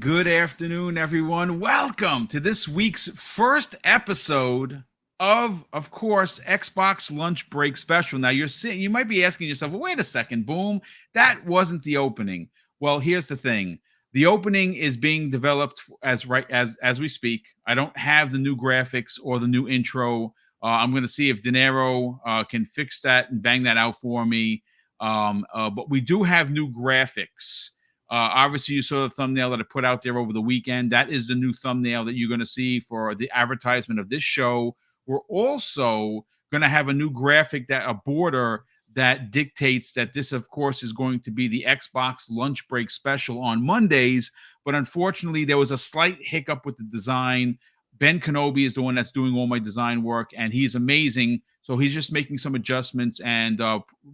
good afternoon, everyone. Welcome to this week's first episode of course, Xbox Lunch Break Special. Now, you might be asking yourself, well, wait a second, Boom, that wasn't the opening. Well, here's the thing. The opening is being developed as we speak. I don't have the new graphics or the new intro. I'm going to see if Dinero can fix that and bang that out for me. But we do have new graphics. Obviously, you saw the thumbnail that I put out there over the weekend. That is the new thumbnail that you're going to see for the advertisement of this show. We're also going to have a new graphic, that a border that dictates that this, of course, is going to be the Xbox Lunch Break Special on Mondays. But unfortunately, there was a slight hiccup with the design. Ben Kenobi is the one that's doing all my design work, and he's amazing. So he's just making some adjustments, and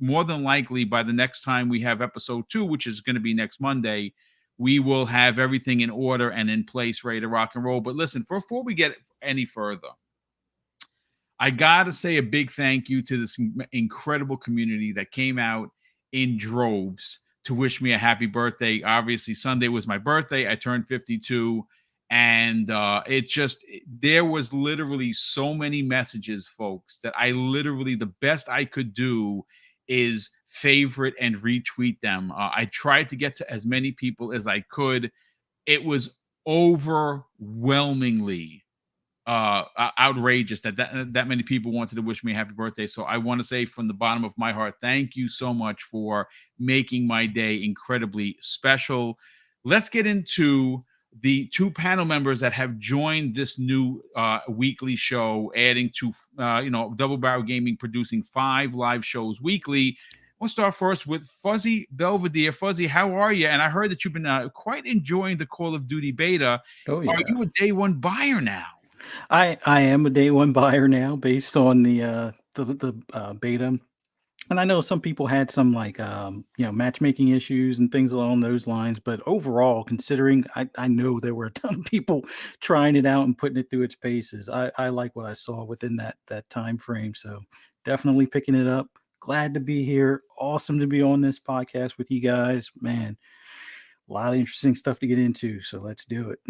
more than likely by the next time we have episode 2, which is going to be next Monday, we will have everything in order and in place, ready to rock and roll. But listen, before we get any further, I got to say a big thank you to this incredible community that came out in droves to wish me a happy birthday. Obviously, Sunday was my birthday. I turned 52. And there was literally so many messages, folks, that the best I could do is favorite and retweet them. I tried to get to as many people as I could. It was overwhelmingly outrageous that many people wanted to wish me a happy birthday. So I want to say from the bottom of my heart, thank you so much for making my day incredibly special. Let's get into the 2 panel members that have joined this new weekly show, adding to, Double Barrel Gaming producing 5 live shows weekly. We'll start first with Fuzzy Belvedere. Fuzzy, how are you? And I heard that you've been quite enjoying the Call of Duty beta. Oh, yeah. Are you a day 1 buyer now? I am a day 1 buyer now based on the beta. And I know some people had some matchmaking issues and things along those lines, but overall, considering I know there were a ton of people trying it out and putting it through its paces, I like what I saw within that time frame. So definitely picking it up. Glad to be here. Awesome to be on this podcast with you guys. Man, a lot of interesting stuff to get into. So let's do it.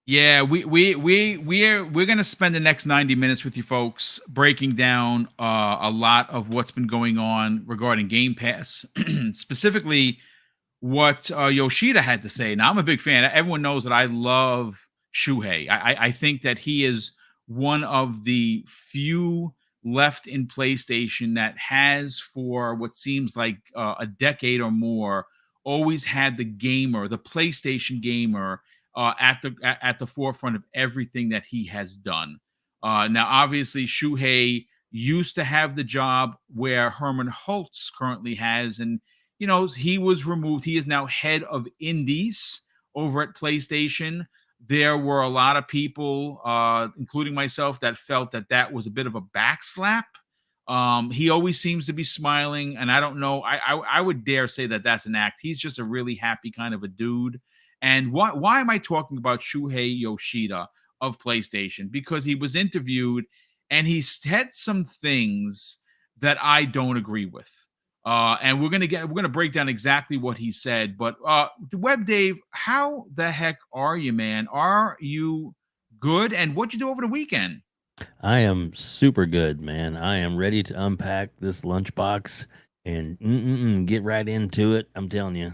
Yeah, we're gonna spend the next 90 minutes with you folks breaking down a lot of what's been going on regarding Game Pass, specifically what Yoshida had to say. Now, I'm a big fan. Everyone knows that I love Shuhei. I think that he is one of the few left in PlayStation that has, for what seems like a decade or more, always had the PlayStation gamer at the forefront of everything that he has done. Now, obviously, Shuhei used to have the job where Herman Holtz currently has, and he was removed. He is now head of indies over at PlayStation. There were a lot of people, including myself, that felt that was a bit of a backslap. He always seems to be smiling, and I don't know. I would dare say that that's an act. He's just a really happy kind of a dude. And why am I talking about Shuhei Yoshida of PlayStation? Because he was interviewed and he said some things that I don't agree with. And we're gonna break down exactly what he said. But Web Dave, how the heck are you, man? Are you good? And what'd you do over the weekend? I am super good, man. I am ready to unpack this lunchbox and get right into it. I'm telling you,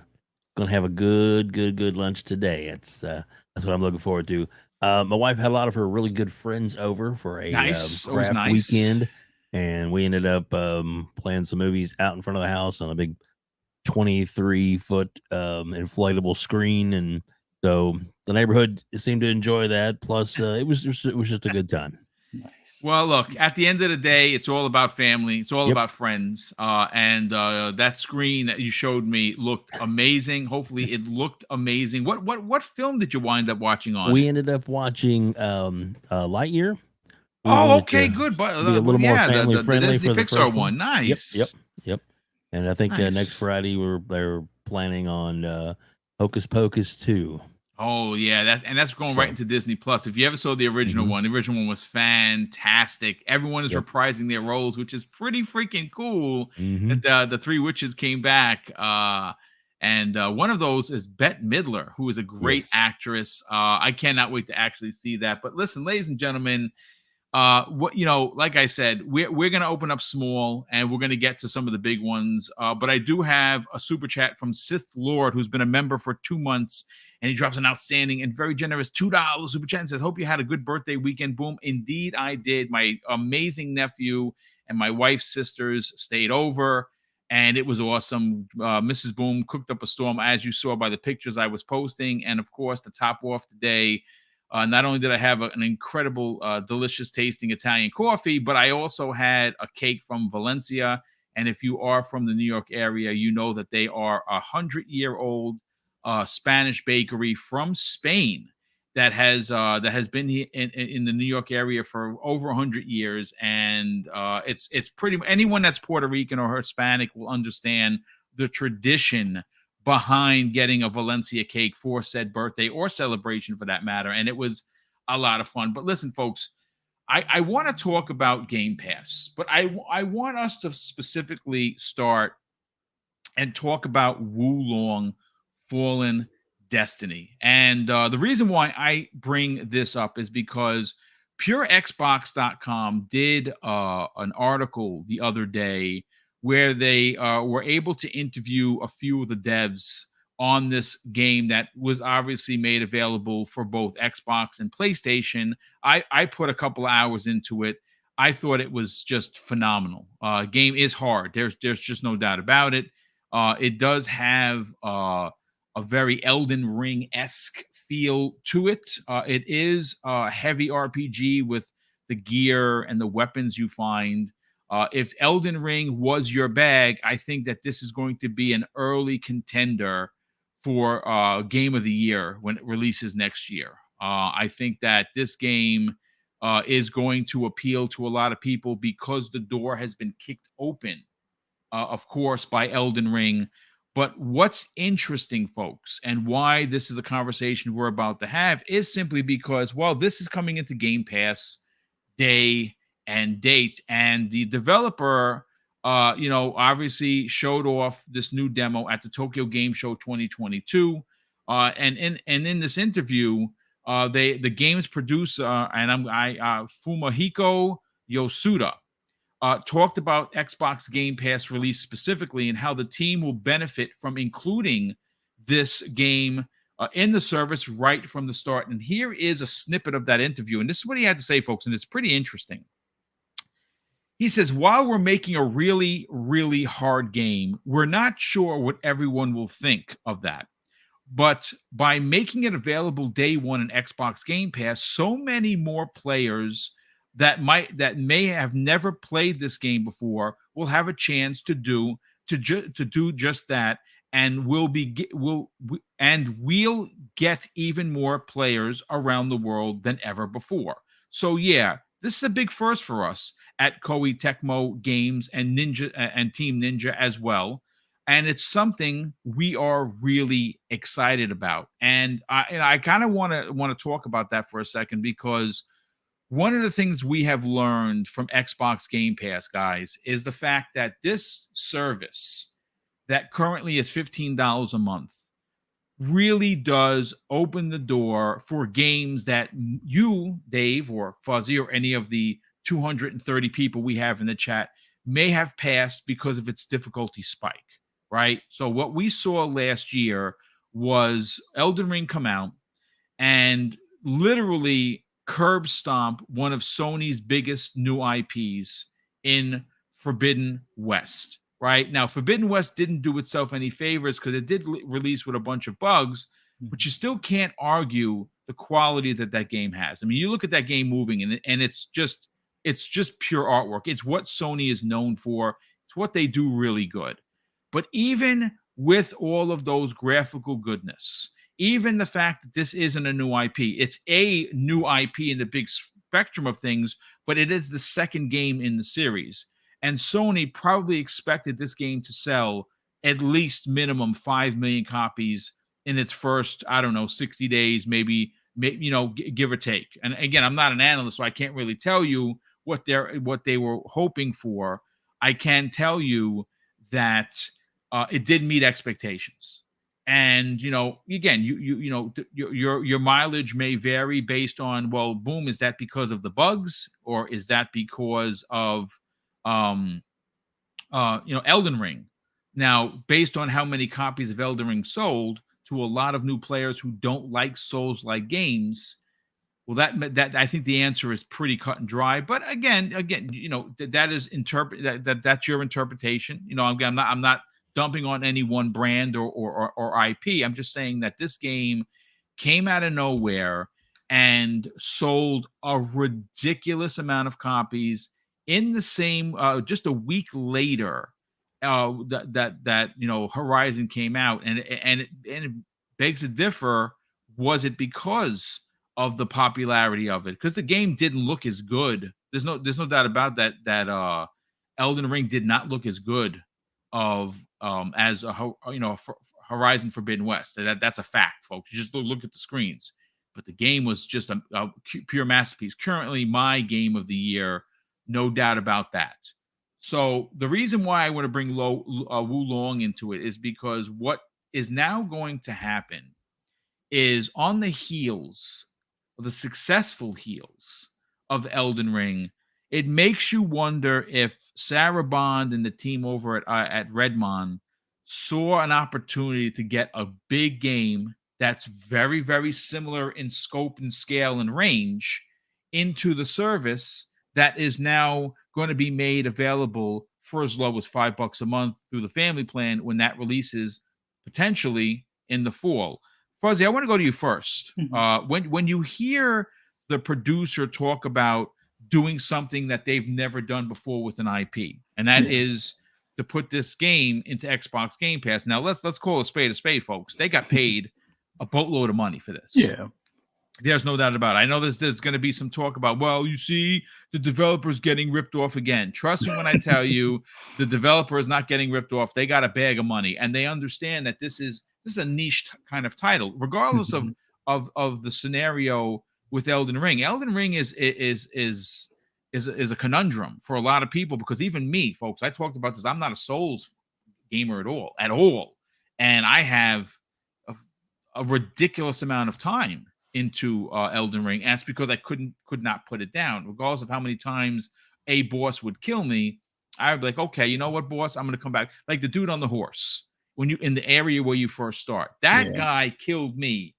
gonna have a good lunch today. That's what I'm looking forward to. My wife had a lot of her really good friends over for a craft weekend, and we ended up playing some movies out in front of the house on a big 23-foot inflatable screen, and so the neighborhood seemed to enjoy that. Plus, it was just a good time. Nice. Well, look, at the end of the day, it's all about family. It's all about friends. And that screen that you showed me looked amazing. Hopefully it looked amazing. What film did you wind up watching on? We ended up watching Lightyear. Okay, good. But be a little more family friendly the Disney for the Pixar first one. Nice. Yep. And I think next Friday they're planning on Hocus Pocus 2. Oh yeah, that's going right into Disney Plus. If you ever saw the original one, the original one was fantastic. Everyone is reprising their roles, which is pretty freaking cool. That the 3 witches came back. And one of those is Bette Midler, who is a great Yes. actress. I cannot wait to actually see that. But listen, ladies and gentlemen, like I said, we're gonna open up small and we're gonna get to some of the big ones. But I do have a super chat from Sith Lord, who's been a member for 2 months, and he drops an outstanding and very generous $2 super chat and says, "Hope you had a good birthday weekend." Boom, indeed I did. My amazing nephew and my wife's sisters stayed over, and it was awesome. Mrs. Boom cooked up a storm, as you saw by the pictures I was posting, and of course, to top off the day. Not only did I have an incredible, delicious tasting Italian coffee, but I also had a cake from Valencia. And if you are from the New York area, you know that they are 100-year-old Spanish bakery from Spain that has been in the New York area for over 100 years. And it's pretty, anyone that's Puerto Rican or Hispanic will understand the tradition behind getting a Valencia cake for said birthday or celebration for that matter. And it was a lot of fun. But listen, folks, I want to talk about Game Pass, but I want us to specifically start and talk about Wulong Fallen Destiny. And the reason why I bring this up is because PureXbox.com did an article the other day where they were able to interview a few of the devs on this game that was obviously made available for both Xbox and PlayStation. I put a couple of hours into it. I thought it was just phenomenal. Game is hard. There's just no doubt about it. It does have a very Elden Ring-esque feel to it. It is a heavy RPG with the gear and the weapons you find. If Elden Ring was your bag, I think that this is going to be an early contender for Game of the Year when it releases next year. I think that this game is going to appeal to a lot of people because the door has been kicked open, of course, by Elden Ring. But what's interesting, folks, and why this is a conversation we're about to have is simply because, well, this is coming into Game Pass day and date, and the developer, obviously showed off this new demo at the Tokyo Game Show 2022, and in this interview, the game's producer Fumihiko Yoshida talked about Xbox Game Pass release specifically and how the team will benefit from including this game in the service right from the start. And here is a snippet of that interview. And this is what he had to say, folks, and it's pretty interesting. He says, while we're making a really, really hard game, we're not sure what everyone will think of that. But by making it available day one in Xbox Game Pass, so many more players that may have never played this game before will have a chance to do just that, and we'll get even more players around the world than ever before. So yeah, this is a big first for us at Koei Tecmo Games and Ninja and Team Ninja as well. And it's something we are really excited about. And I kind of want to talk about that for a second, because one of the things we have learned from Xbox Game Pass, guys, is the fact that this service that currently is $15 a month really does open the door for games that you, Dave, or Fuzzy, or any of the 230 people we have in the chat may have passed because of its difficulty spike, right? So what we saw last year was Elden Ring come out and literally curb stomp one of Sony's biggest new IPs in Forbidden West, right? Now, Forbidden West didn't do itself any favors because it did release with a bunch of bugs, but you still can't argue the quality that game has. I mean, you look at that game moving, and it's just pure artwork. It's what Sony is known for. It's what they do really good. But even with all of those graphical goodness, even the fact that this isn't a new IP, it's a new IP in the big spectrum of things, but it is the second game in the series. And Sony probably expected this game to sell at least minimum 5 million copies in its first, 60 days, maybe, give or take. And again, I'm not an analyst, so I can't really tell you what they were hoping for. I can tell you that it did meet expectations. And again, your mileage may vary based on, well, boom, is that because of the bugs, or is that because of Elden Ring? Now, based on how many copies of Elden Ring sold to a lot of new players who don't like Souls-like games, well, that I think the answer is pretty cut and dry. But again, that is that's your interpretation. I'm not dumping on any one brand or IP. I'm just saying that this game came out of nowhere and sold a ridiculous amount of copies in the same just a week later. Horizon came out, and it begs to differ. Was it because of the popularity of it? Because the game didn't look as good. There's no doubt about that. Elden Ring did not look as good as Horizon Forbidden West. That's a fact, folks. You just look at the screens. But the game was just a pure masterpiece. Currently, my game of the year, no doubt about that. So the reason why I want to bring Wu Long into it is because what is now going to happen is, on the heels, the successful heels of Elden Ring, it makes you wonder if Sarah Bond and the team over at Redmond saw an opportunity to get a big game that's very, very similar in scope and scale and range into the service that is now going to be made available for as low as $5 a month through the family plan when that releases potentially in the fall. Fuzzy, I want to go to you first. When you hear the producer talk about doing something that they've never done before with an IP, and that is to put this game into Xbox Game Pass. Now let's call a spade, folks. They got paid a boatload of money for this. Yeah. There's no doubt about it. I know there's going to be some talk about, well, you see, the developer's getting ripped off again. Trust me when I tell you, the developer is not getting ripped off. They got a bag of money, and they understand that this is a niche kind of title, regardless of the scenario with Elden Ring. Elden Ring is a conundrum for a lot of people, because even me, folks, I talked about this. I'm not a Souls gamer at all, and I have a ridiculous amount of time into Elden Ring. And that's because I could not put it down, regardless of how many times a boss would kill me. I would be like, okay, you know what, boss, I'm going to come back. Like the dude on the horse, when you in the area where you first start, that guy killed me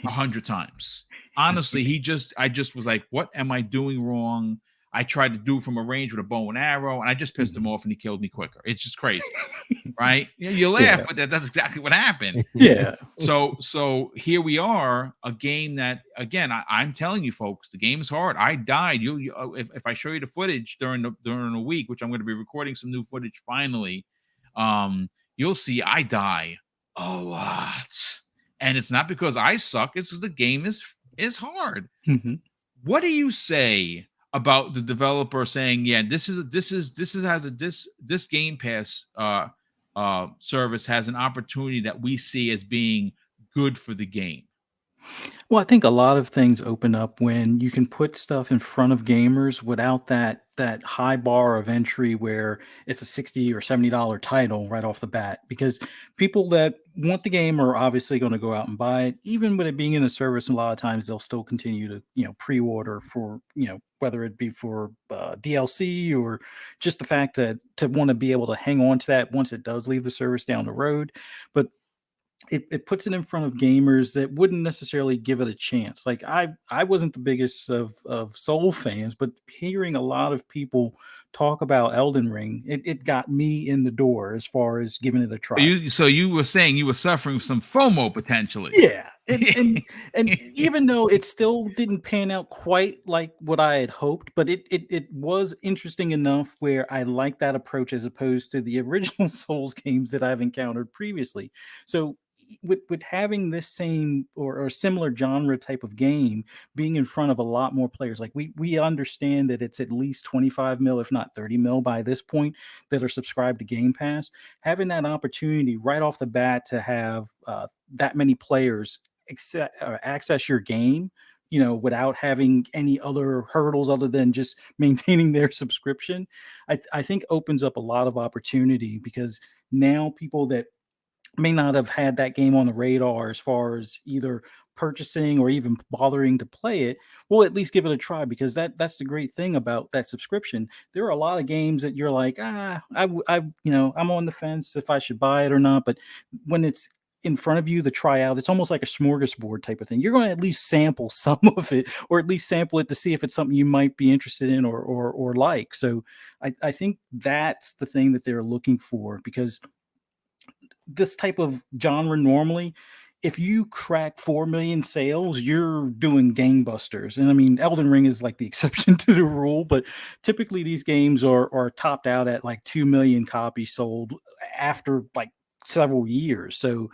100 times. Honestly, I just was like, what am I doing wrong? I tried to do from a range with a bow and arrow, and I just pissed him off, and he killed me quicker. It's just crazy, right? You laugh, but that's exactly what happened. Yeah. So here we are, a game that, again, I'm telling you, folks, the game is hard. I died. If I show you the footage during a week, which I'm going to be recording some new footage finally, you'll see I die a lot, and it's not because I suck. It's because the game is hard. What do you say about the developer saying, yeah, this Game Pass service has an opportunity that we see as being good for the game? Well, I think a lot of things open up when you can put stuff in front of gamers without that high bar of entry where it's a $60 or $70 title right off the bat. Because people that want the game are obviously going to go out and buy it. Even with it being in the service, a lot of times they'll still continue to pre-order for whether it be for DLC or just the fact that to want to be able to hang on to that once it does leave the service down the road. But it puts it in front of gamers that wouldn't necessarily give it a chance. Like I wasn't the biggest of Soul fans, but hearing a lot of people talk about Elden Ring, it got me in the door as far as giving it a try. So you were saying you were suffering some FOMO potentially. Yeah. And even though it still didn't pan out quite like what I had hoped, but it was interesting enough where I like that approach as opposed to the original Souls games that I've encountered previously. So with having this same or similar genre type of game being in front of a lot more players, like we understand that it's at least 25 mil, if not 30 mil by this point, that are subscribed to Game Pass. Having that opportunity right off the bat to have that many players access your game, without having any other hurdles other than just maintaining their subscription, I think opens up a lot of opportunity, because now people that may not have had that game on the radar as far as either purchasing or even bothering to play it, will at least give it a try, because that's the great thing about that subscription. There are a lot of games that you're like, I'm on the fence if I should buy it or not. But when it's in front of you, the tryout, it's almost like a smorgasbord type of thing. You're going to at least sample some of it, or at least sample it to see if it's something you might be interested in or like. So I think that's the thing that they're looking for, because this type of genre, normally, if you crack 4 million sales, you're doing gangbusters. And I mean, Elden Ring is like the exception to the rule, but typically these games are topped out at like 2 million copies sold after like several years. So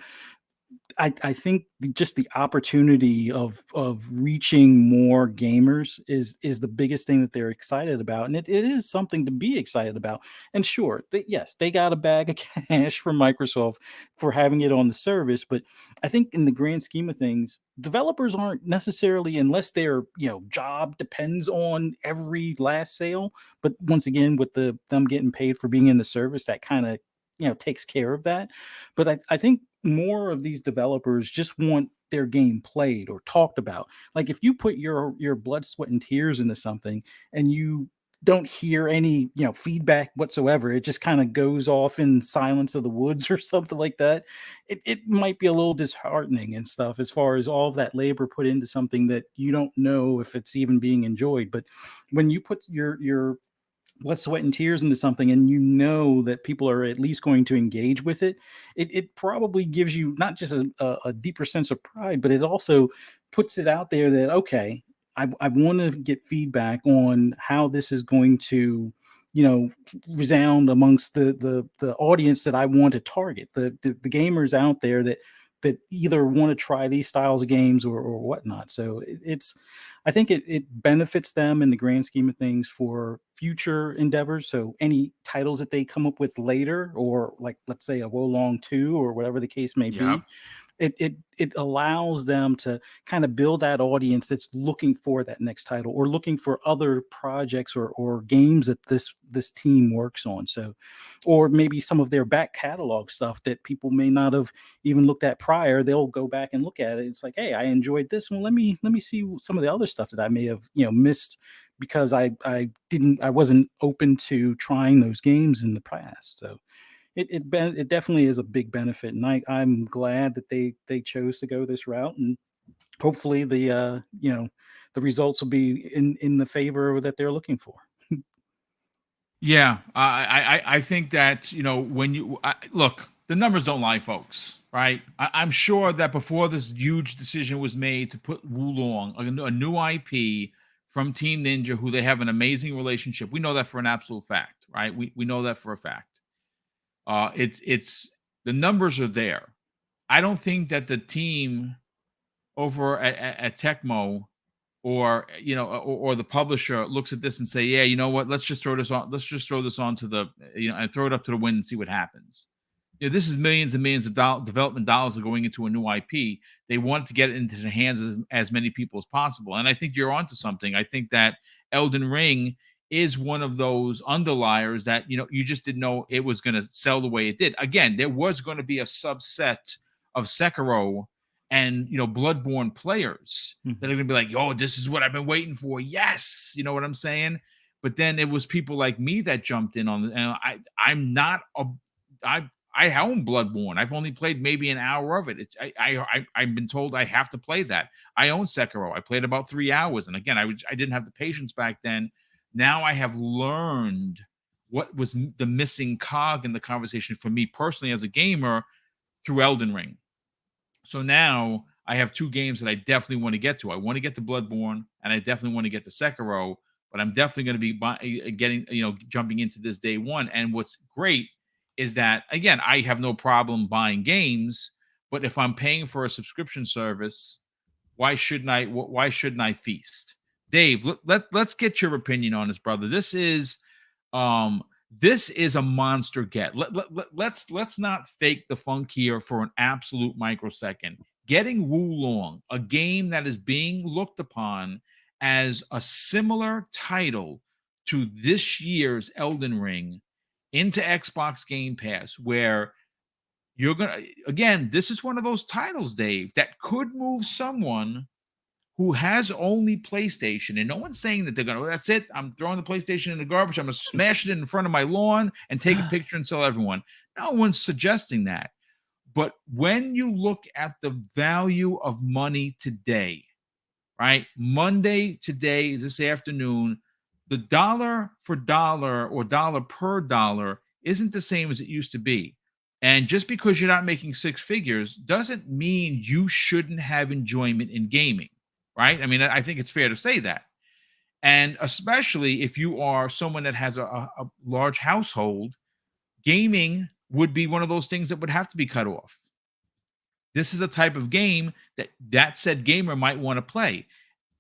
I think just the opportunity of reaching more gamers is the biggest thing that they're excited about, and it is something to be excited about. And sure, yes, they got a bag of cash from Microsoft for having it on the service, but I think in the grand scheme of things, developers aren't necessarily, unless their job depends on every last sale. But once again, with them getting paid for being in the service, that kind of takes care of that. But I think more of these developers just want their game played or talked about. Like, if you put your blood, sweat, and tears into something and you don't hear any feedback whatsoever, it just kind of goes off in silence of the woods or something like that, it might be a little disheartening and stuff, as far as all of that labor put into something that you don't know if it's even being enjoyed. But when you put your blood, sweat, and tears into something, and you know that people are at least going to engage with it, it probably gives you not just a deeper sense of pride, but it also puts it out there that, okay, I want to get feedback on how this is going to resound amongst the audience that I want to target, the gamers out there that either want to try these styles of games or whatnot. So it's, I think it benefits them in the grand scheme of things for future endeavors. So any titles that they come up with later, or like, let's say, a Wolong 2 or whatever the case may Yep. be, it allows them to kind of build that audience that's looking for that next title, or looking for other projects or games that this team works on. So, or maybe some of their back catalog stuff that people may not have even looked at prior, they'll go back and look at it. It's like, hey, I enjoyed this one. Let me see some of the other stuff that I may have missed, because I wasn't open to trying those games in the past. So it definitely is a big benefit, and I'm glad that they chose to go this route, and hopefully the results will be in the favor that they're looking for. Yeah, I think that when look, the numbers don't lie, folks. Right? I'm sure that before this huge decision was made to put Wulong, a new IP from Team Ninja, who they have an amazing relationship, we know that for an absolute fact, right? We know that for a fact. It's the numbers are there. I don't think that the team over at Tecmo, or or the publisher, looks at this and say, yeah, you know what, let's just throw this on, to the and throw it up to the wind and see what happens. This is millions and millions of development dollars are going into a new IP. They want to get it into the hands of as many people as possible, and I think you're onto something. I think that Elden Ring is one of those underliers that you just didn't know it was going to sell the way it did. Again, there was going to be a subset of Sekiro and Bloodborne players that are Mhm. going to be like, yo, this is what I've been waiting for. Yes, you know what I'm saying? But then it was people like me that jumped in on it, and I'm not a I own Bloodborne. I've only played maybe an hour of it. I've been told I have to play that. I own Sekiro. I played about 3 hours, and again, I didn't have the patience back then. Now I have learned what was the missing cog in the conversation for me personally as a gamer through Elden Ring. So now I have two games that I definitely want to get to. I want to get to Bloodborne, and I definitely want to get to Sekiro. But I'm definitely going to be getting, jumping into this day one. And what's great is that, again, I have no problem buying games. But if I'm paying for a subscription service, why shouldn't I? Why shouldn't I feast? Dave, let's get your opinion on this, brother. Um, this is a monster get. Let's not fake the funk here for an absolute microsecond. Getting Wulong, a game that is being looked upon as a similar title to this year's Elden Ring, into Xbox Game Pass, where you're gonna again. This is one of those titles, Dave, that could move someone who has only PlayStation, and no one's saying that they're gonna. That's it. I'm throwing the PlayStation in the garbage. I'm gonna smash it in front of my lawn and take a picture and sell everyone. No one's suggesting that. But when you look at the value of money today, right? Monday today, this afternoon, the dollar for dollar or dollar per dollar isn't the same as it used to be. And just because you're not making six figures doesn't mean you shouldn't have enjoyment in gaming, right? I mean, I think it's fair to say that. And especially if you are someone that has a large household, gaming would be one of those things that would have to be cut off. This is a type of game that said gamer might want to play.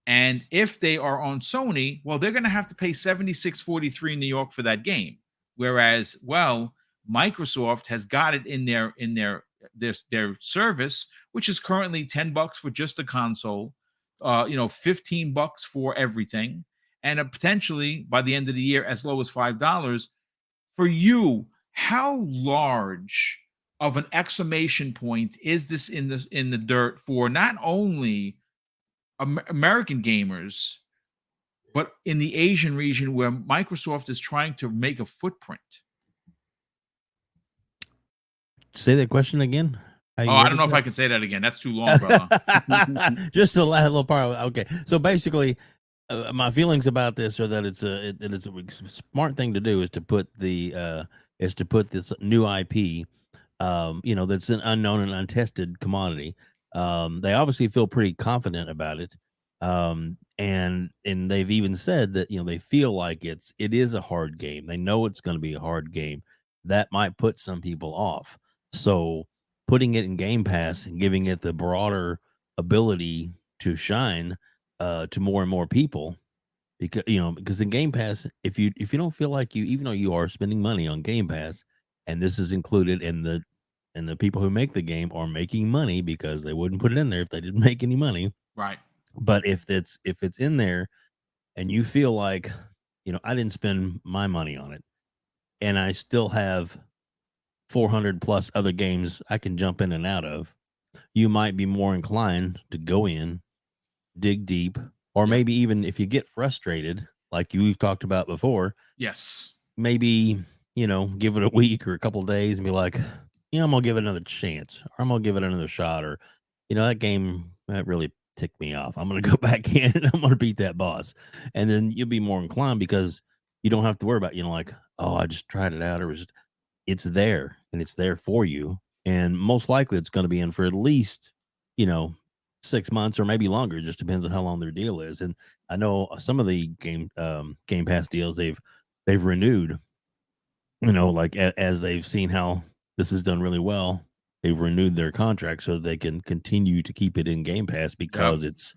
And if they are on Sony, well, they're going to have to pay $76.43 in New York for that game. Whereas, well, Microsoft has got it in their service, which is currently $10 for just the console, $15 for everything, and potentially by the end of the year as low as $5. For you, how large of an exclamation point is this in the dirt for not only American gamers, but in the Asian region where Microsoft is trying to make a footprint? Say that question again. I don't know if I can say that again. That's too long, brother. Just a little part. Okay, so basically, my feelings about this are that it's a smart thing to do is to put this new IP, that's an unknown and untested commodity. They obviously feel pretty confident about it, and they've even said that they feel like it is a hard game. They know it's going to be a hard game. That might put some people off. So putting it in Game Pass and giving it the broader ability to shine to more and more people, because in Game Pass, if you don't feel like even though you are spending money on Game Pass, and this is included in the people who make the game are making money because they wouldn't put it in there if they didn't make any money. Right. But if it's in there and you feel like, I didn't spend my money on it and I still have 400 plus other games I can jump in and out of, you might be more inclined to go in, dig deep, or maybe even if you get frustrated, like we've talked about before. Yes. Maybe, give it a week or a couple of days and be like, I'm going to give it another chance, or I'm going to give it another shot, or, that game, that really ticked me off. I'm going to go back in and I'm going to beat that boss. And then you'll be more inclined because you don't have to worry about, like, oh, I just tried it out, or it's there and it's there for you. And most likely it's going to be in for at least, 6 months or maybe longer. It just depends on how long their deal is. And I know some of the Game Pass deals they've renewed, like as they've seen how this is done really well, they've renewed their contract so they can continue to keep it in Game Pass because it's,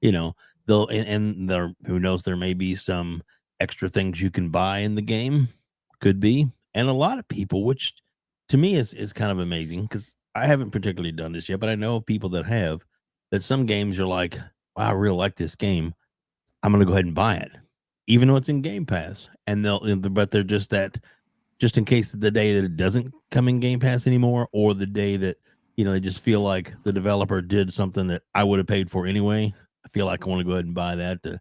they'll, and there, who knows, there may be some extra things you can buy in the game, could be. And a lot of people, which to me is kind of amazing because I haven't particularly done this yet, but I know people that have, that some games are like, wow, I really like this game. I'm going to go ahead and buy it, even though it's in Game Pass. And but they're just in case the day that it doesn't come in Game Pass anymore, or the day that, they just feel like the developer did something that I would have paid for anyway. I feel like I want to go ahead and buy that to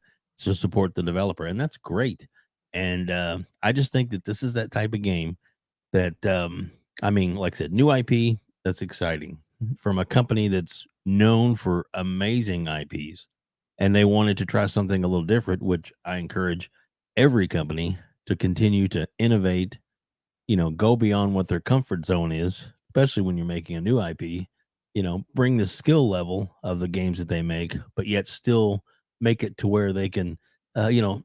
support the developer. And that's great. And I just think that this is that type of game that, like I said, new IP, that's exciting from a company that's known for amazing IPs. And they wanted to try something a little different, which I encourage every company to continue to innovate, go beyond what their comfort zone is, especially when you're making a new IP, bring the skill level of the games that they make, but yet still make it to where they can,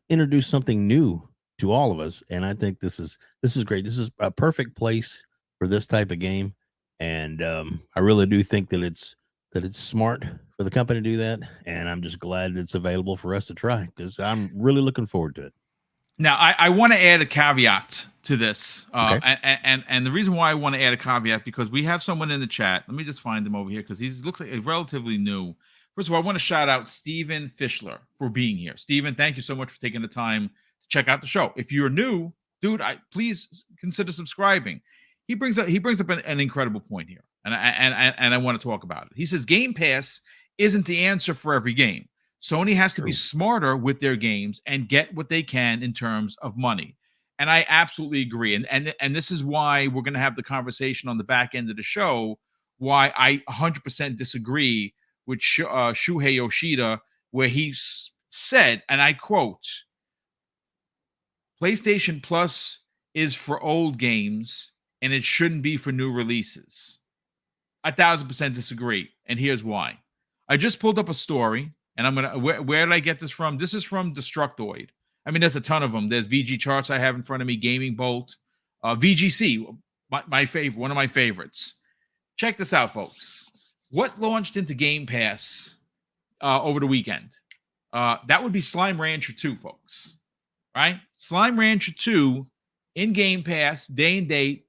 introduce something new to all of us. And I think this is great. This is a perfect place for this type of game. And I really do think that it's smart for the company to do that. And I'm just glad it's available for us to try because I'm really looking forward to it. Now, I want to add a caveat to this. Okay. And the reason why I want to add a caveat, because we have someone in the chat. Let me just find him over here because he looks like he's relatively new. First of all, I want to shout out Steven Fischler for being here. Steven, thank you so much for taking the time to check out the show. If you're new, dude, please consider subscribing. he brings up an incredible point here, and I want to talk about it. He says Game Pass isn't the answer for every game. Sony has to be smarter with their games and get what they can in terms of money. And I absolutely agree. And this is why we're going to have the conversation on the back end of the show, why I 100% disagree with Shuhei Yoshida, where he said, and I quote, PlayStation Plus is for old games and it shouldn't be for new releases. 1,000% disagree. And here's why. I just pulled up a story, and I'm going to, where did I get this from? This is from Destructoid. I mean, there's a ton of them. There's VG Charts I have in front of me, Gaming Bolt, VGC, my favorite, one of my favorites. Check this out, folks. What launched into Game Pass over the weekend? That would be Slime Rancher 2, folks. Right? Slime Rancher 2 in Game Pass, day and date.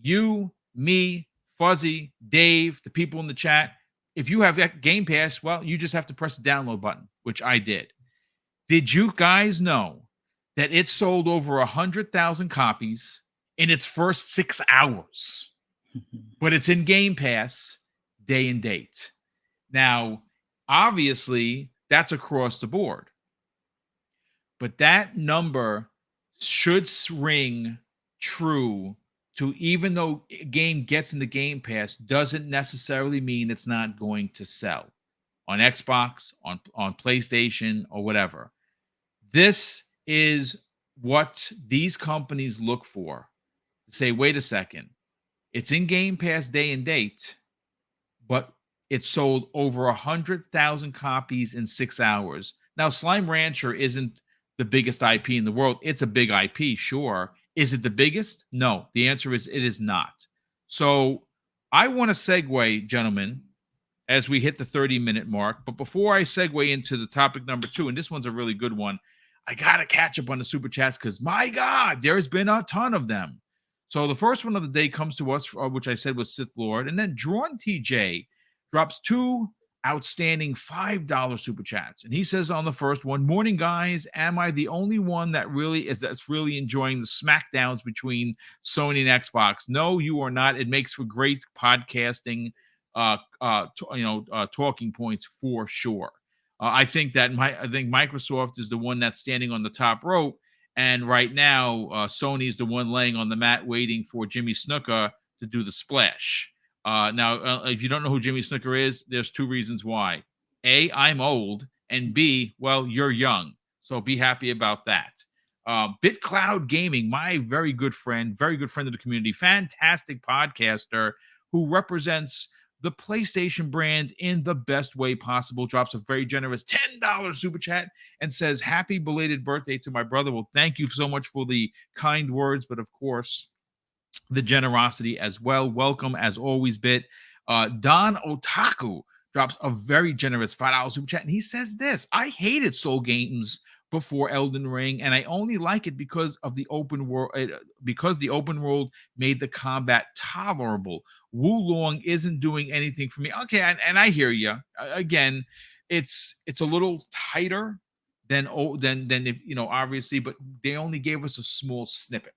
You, me, Fuzzy, Dave, the people in the chat. If you have Game Pass, well, you just have to press the download button, which I did. Did you guys know that it sold over 100,000 copies in its first 6 hours? But it's in Game Pass, day and date. Now, obviously, that's across the board. But that number should ring true to, even though a game gets into Game Pass, doesn't necessarily mean it's not going to sell on Xbox, on PlayStation, or whatever. This is what these companies look for. Say, wait a second. It's in Game Pass day and date, but it sold over 100,000 copies in 6 hours. Now, Slime Rancher isn't the biggest IP in the world. It's a big IP, sure. Is it the biggest? No. The answer is it is not. So I want to segue, gentlemen, as we hit the 30-minute mark. But before I segue into the topic number 2, and this one's a really good one, I got to catch up on the Super Chats because, my God, there's been a ton of them. So the first one of the day comes to us, which I said was Sith Lord. And then Drawn TJ drops 2 outstanding $5 Super Chats. And he says on the first one, morning, guys. Am I the only one that's really enjoying the smackdowns between Sony and Xbox? No, you are not. It makes for great podcasting, talking points for sure. I think Microsoft is the one that's standing on the top rope. And right now, Sony is the one laying on the mat waiting for Jimmy Snuka to do the splash. Now, if you don't know who Jimmy Snuka is, there's 2 reasons why. A, I'm old, and B, well, you're young. So be happy about that. BitCloud Gaming, my very good friend of the community, fantastic podcaster who represents the PlayStation brand in the best way possible, drops a very generous $10 super chat and says, happy belated birthday to my brother. Well, thank you so much for the kind words, but of course, the generosity as well. Welcome, as always, Bit. Don Otaku drops a very generous $5 super chat, and he says this: I hated Soul games before Elden Ring, and I only like it because of the open world. Because the open world made the combat tolerable. Wulong isn't doing anything for me. Okay, and I hear you. Again, it's a little tighter than if, obviously, but they only gave us a small snippet.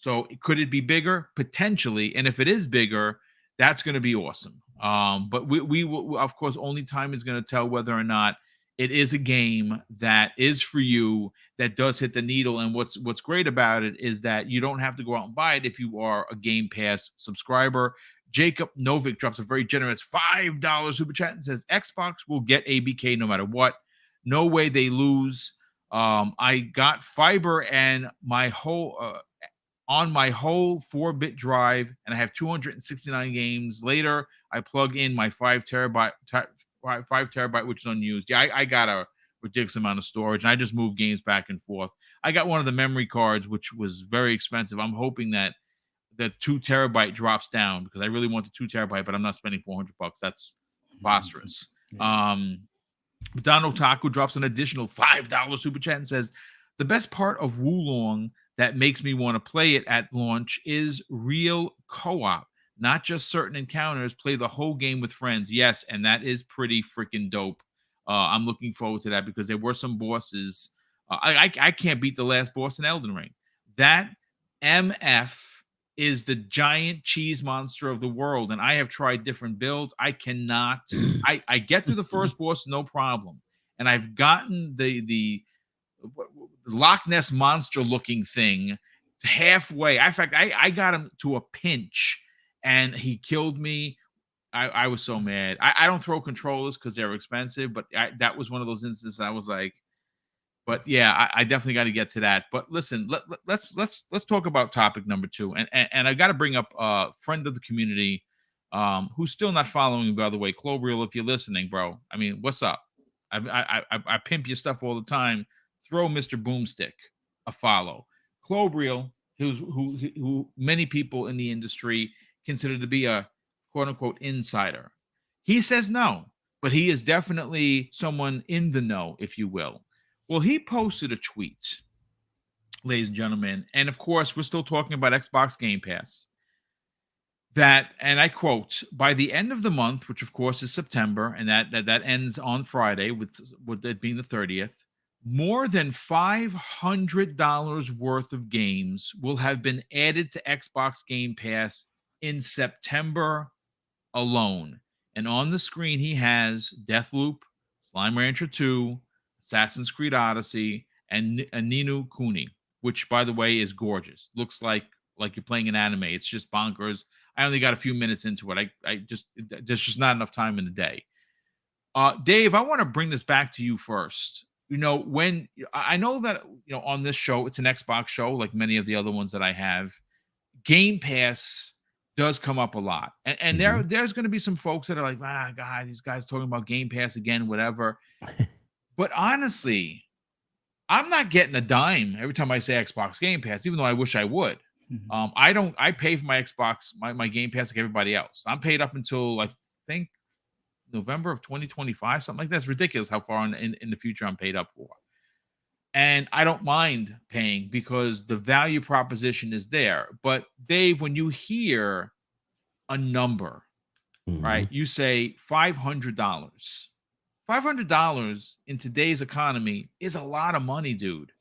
So could it be bigger? Potentially. And if it is bigger, that's going to be awesome. But we will, of course, only time is going to tell whether or not it is a game that is for you, that does hit the needle. And what's great about it is that you don't have to go out and buy it if you are a Game Pass subscriber. Jacob Novik drops a very generous $5 super chat and says, Xbox will get ABK no matter what. No way they lose. I got fiber and my whole... on my whole 4-bit drive, and I have 269 games. Later, I plug in my 5 terabyte, which is unused. Yeah, I got a ridiculous amount of storage, and I just move games back and forth. I got one of the memory cards, which was very expensive. I'm hoping that the 2 terabyte drops down because I really want the 2 terabyte, but I'm not spending $400. That's preposterous. Yeah. Don Otaku drops an additional $5 super chat and says, the best part of Wulong that makes me want to play it at launch is real co-op, not just certain encounters. Play the whole game with friends. Yes, and that is pretty freaking dope. I'm looking forward to that because there were some bosses. I can't beat the last boss in Elden Ring. That MF is the giant cheese monster of the world, and I have tried different builds. I cannot. I get through the first boss no problem, and I've gotten the Loch Ness monster looking thing halfway. In fact, I got him to a pinch, and he killed me. I was so mad. I don't throw controllers because they're expensive, but that was one of those instances I was like, but yeah, I definitely got to get to that. But listen, let's talk about topic number 2, and I got to bring up a friend of the community, who's still not following me, by the way. Klobrille, if you're listening, bro, I mean, what's up? I pimp your stuff all the time. Throw Mr. Boomstick a follow. Klobrille, who many people in the industry consider to be a quote unquote insider. He says no, but he is definitely someone in the know, if you will. Well, he posted a tweet, ladies and gentlemen, and of course, we're still talking about Xbox Game Pass. That, and I quote, by the end of the month, which of course is September, and that ends on Friday, with it being the 30th, more than $500 worth of games will have been added to Xbox Game Pass in September alone. And on the screen, he has Deathloop, Slime Rancher 2, Assassin's Creed Odyssey, and Ni no Kuni, which, by the way, is gorgeous. Looks like you're playing an anime. It's just bonkers. I only got a few minutes into it. There's just not enough time in the day. Dave, I want to bring this back to you first. When I know that on this show, it's an Xbox show, like many of the other ones that I have. Game Pass does come up a lot, and there's going to be some folks that are like, God, these guys talking about Game Pass again, whatever. But honestly, I'm not getting a dime every time I say Xbox Game Pass, even though I wish I would. Mm-hmm. I pay for my Xbox, my Game Pass like everybody else. I'm paid up until I think November of 2025, something like that. It's ridiculous how far in the future I'm paid up for. And I don't mind paying because the value proposition is there. But Dave, when you hear a number, right, you say $500. $500 in today's economy is a lot of money, dude.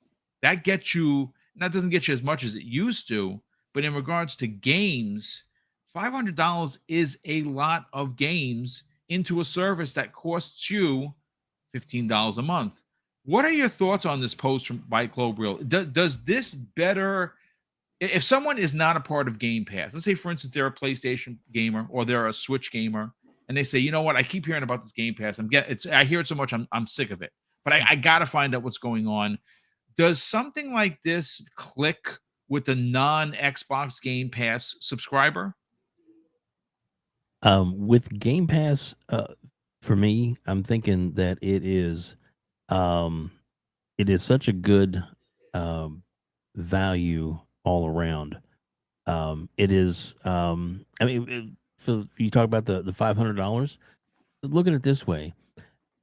That doesn't get you as much as it used to, but in regards to games, $500 is a lot of games into a service that costs you $15 a month. What are your thoughts on this post by Klobrille? Does this better, if someone is not a part of Game Pass, let's say, for instance, they're a PlayStation gamer or they're a Switch gamer, and they say, you know what, I keep hearing about this Game Pass. I hear it so much, I'm sick of it. But I got to find out what's going on. Does something like this click with a non-Xbox Game Pass subscriber? With Game Pass, for me, I'm thinking that it is such a good value all around. It is. So you talk about the $500. Look at it this way: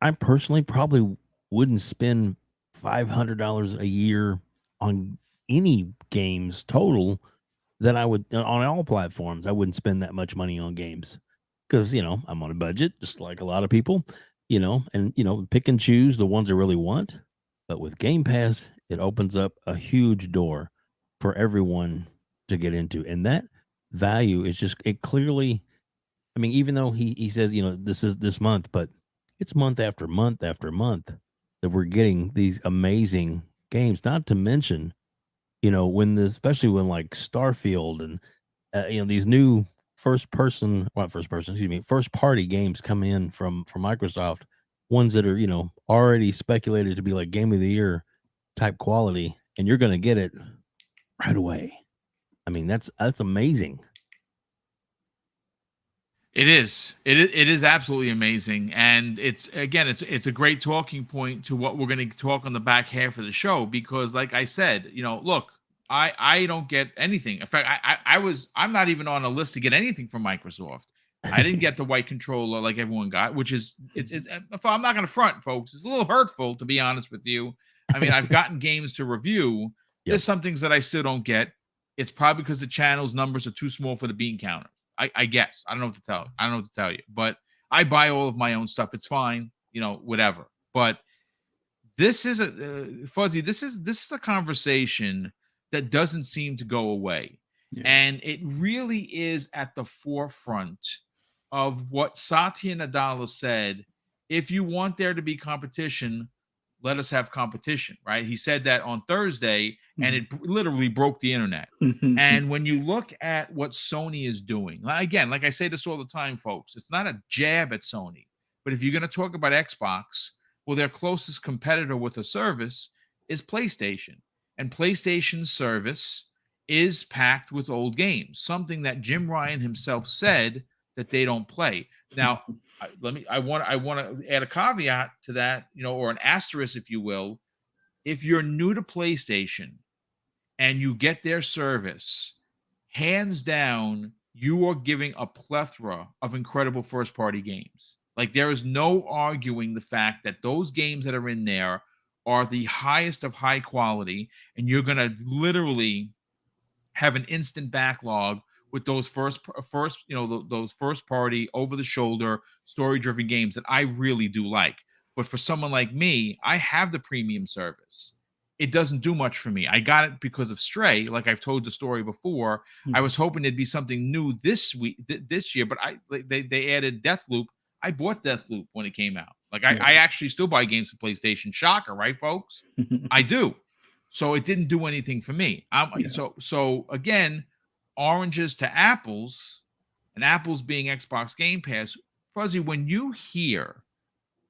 I personally probably wouldn't spend $500 a year on any games total that I would on all platforms. I wouldn't spend that much money on games because I'm on a budget, just like a lot of people. And pick and choose the ones I really want. But with Game Pass, it opens up a huge door for everyone to get into, and that value is just it clearly. I mean, even though he says this is this month, but it's month after month after month that we're getting these amazing games. Not to mention, especially when like Starfield and these new first party games come in from Microsoft, ones that are already speculated to be like game of the year type quality, and you're going to get it right away. I mean, that's amazing. It is. It is absolutely amazing, and it's a great talking point to what we're going to talk on the back half of the show. Because, like I said, look, I don't get anything. In fact, I'm not even on a list to get anything from Microsoft. I didn't get the white controller like everyone got, which is I'm not going to front, folks. It's a little hurtful, to be honest with you. I mean, I've gotten games to review. Yep. There's some things that I still don't get. It's probably because the channel's numbers are too small for the bean counter. I guess. I don't know what to tell you. But I buy all of my own stuff. It's fine, whatever. But this is Fuzzy. This is a conversation that doesn't seem to go away. Yeah. And it really is at the forefront of what Satya Nadella said. If you want there to be competition, let us have competition, right? He said that on Thursday, and it literally broke the internet. And when you look at what Sony is doing, again, like I say this all the time, folks, it's not a jab at Sony, but if you're going to talk about Xbox, well, their closest competitor with a service is PlayStation. And PlayStation's service is packed with old games, something that Jim Ryan himself said that they don't play. Now, I want to add a caveat to that, or an asterisk, if you will. If you're new to PlayStation and you get their service, hands down, you are giving a plethora of incredible first party games. Like, there is no arguing the fact that those games that are in there are the highest of high quality, and you're going to literally have an instant backlog with those those first party over the shoulder story driven games that I really do like. But for someone like me, I have the premium service. It doesn't do much for me. I got it because of Stray, like I've told the story before. I was hoping it'd be something new this year, but they added Deathloop. I bought Deathloop when it came out. Like, I actually still buy games for PlayStation. Shocker, right, folks? I do. So it didn't do anything for me. So again, oranges to apples, and apples being Xbox Game Pass. Fuzzy, when you hear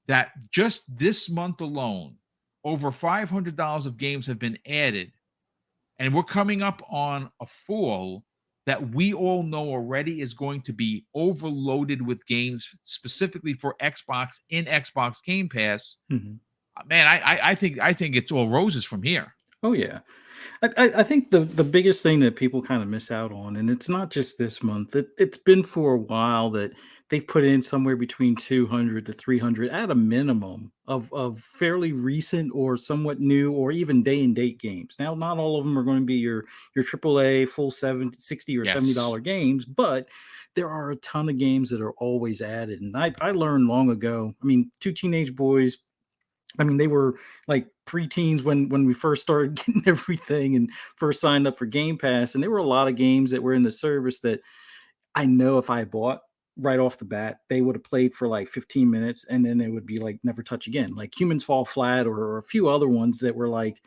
that just this month alone, over $500 of games have been added, and we're coming up on a fall that we all know already is going to be overloaded with games specifically for Xbox in Xbox Game Pass, man, I think it's all roses from here. Oh yeah. I think the biggest thing that people kind of miss out on, and it's not just this month, it's been for a while, that they've put in somewhere between 200 to 300 at a minimum of fairly recent or somewhat new or even day and date games. Now, not all of them are going to be your AAA full 60 or $70 games, but there are a ton of games that are always added. And I learned long ago, I mean, two teenage boys, I mean, they were like preteens when we first started getting everything and first signed up for Game Pass. And there were a lot of games that were in the service that I know if I bought right off the bat, they would have played for like 15 minutes and then they would be like, never touch again. Like Humans Fall Flat or a few other ones that were like,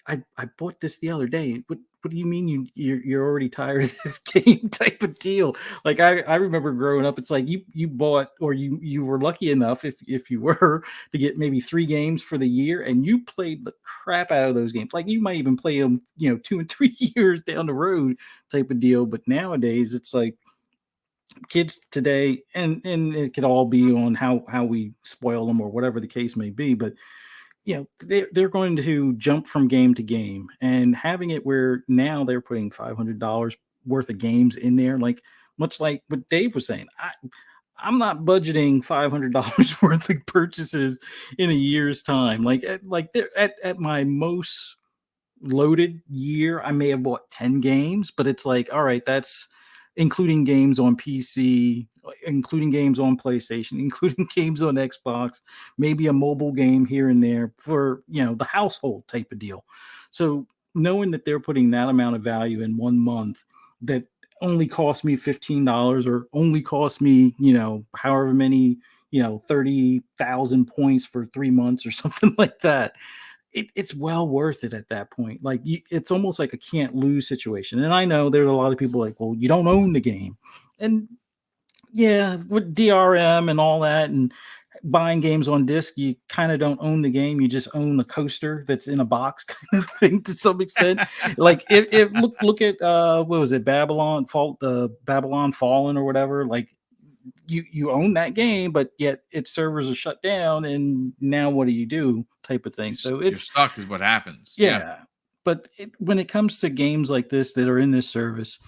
I bought this the other day. What do you mean you're already tired of this game type of deal? Like I remember growing up, it's like you bought, or you were lucky enough if you were to get maybe 3 games for the year, and you played the crap out of those games. Like you might even play them, 2 and 3 years down the road type of deal. But nowadays it's like kids today, and it could all be on how we spoil them or whatever the case may be, but they're going to jump from game to game, and having it where now they're putting $500 worth of games in there, like much like what Dave was saying. I'm not budgeting $500 worth of purchases in a year's time. Like they're at my most loaded year, I may have bought 10 games, but it's like, all right, that's including games on PC, including games on PlayStation, including games on Xbox, maybe a mobile game here and there for, the household type of deal. So knowing that they're putting that amount of value in 1 month that only cost me $15 or only cost me, however many, 30,000 points for 3 months or something like that, it's well worth it at that point. Like it's almost like a can't lose situation. And I know there's a lot of people like, well, you don't own the game. And yeah, with DRM and all that and buying games on disc, you kind of don't own the game. You just own a coaster that's in a box kind of thing to some extent. Like if look at what was it, Babylon Fallen or whatever. Like you own that game, but yet its servers are shut down, and now what do you do type of thing. So you're stuck is what happens. Yeah. But when it comes to games like this that are in this service,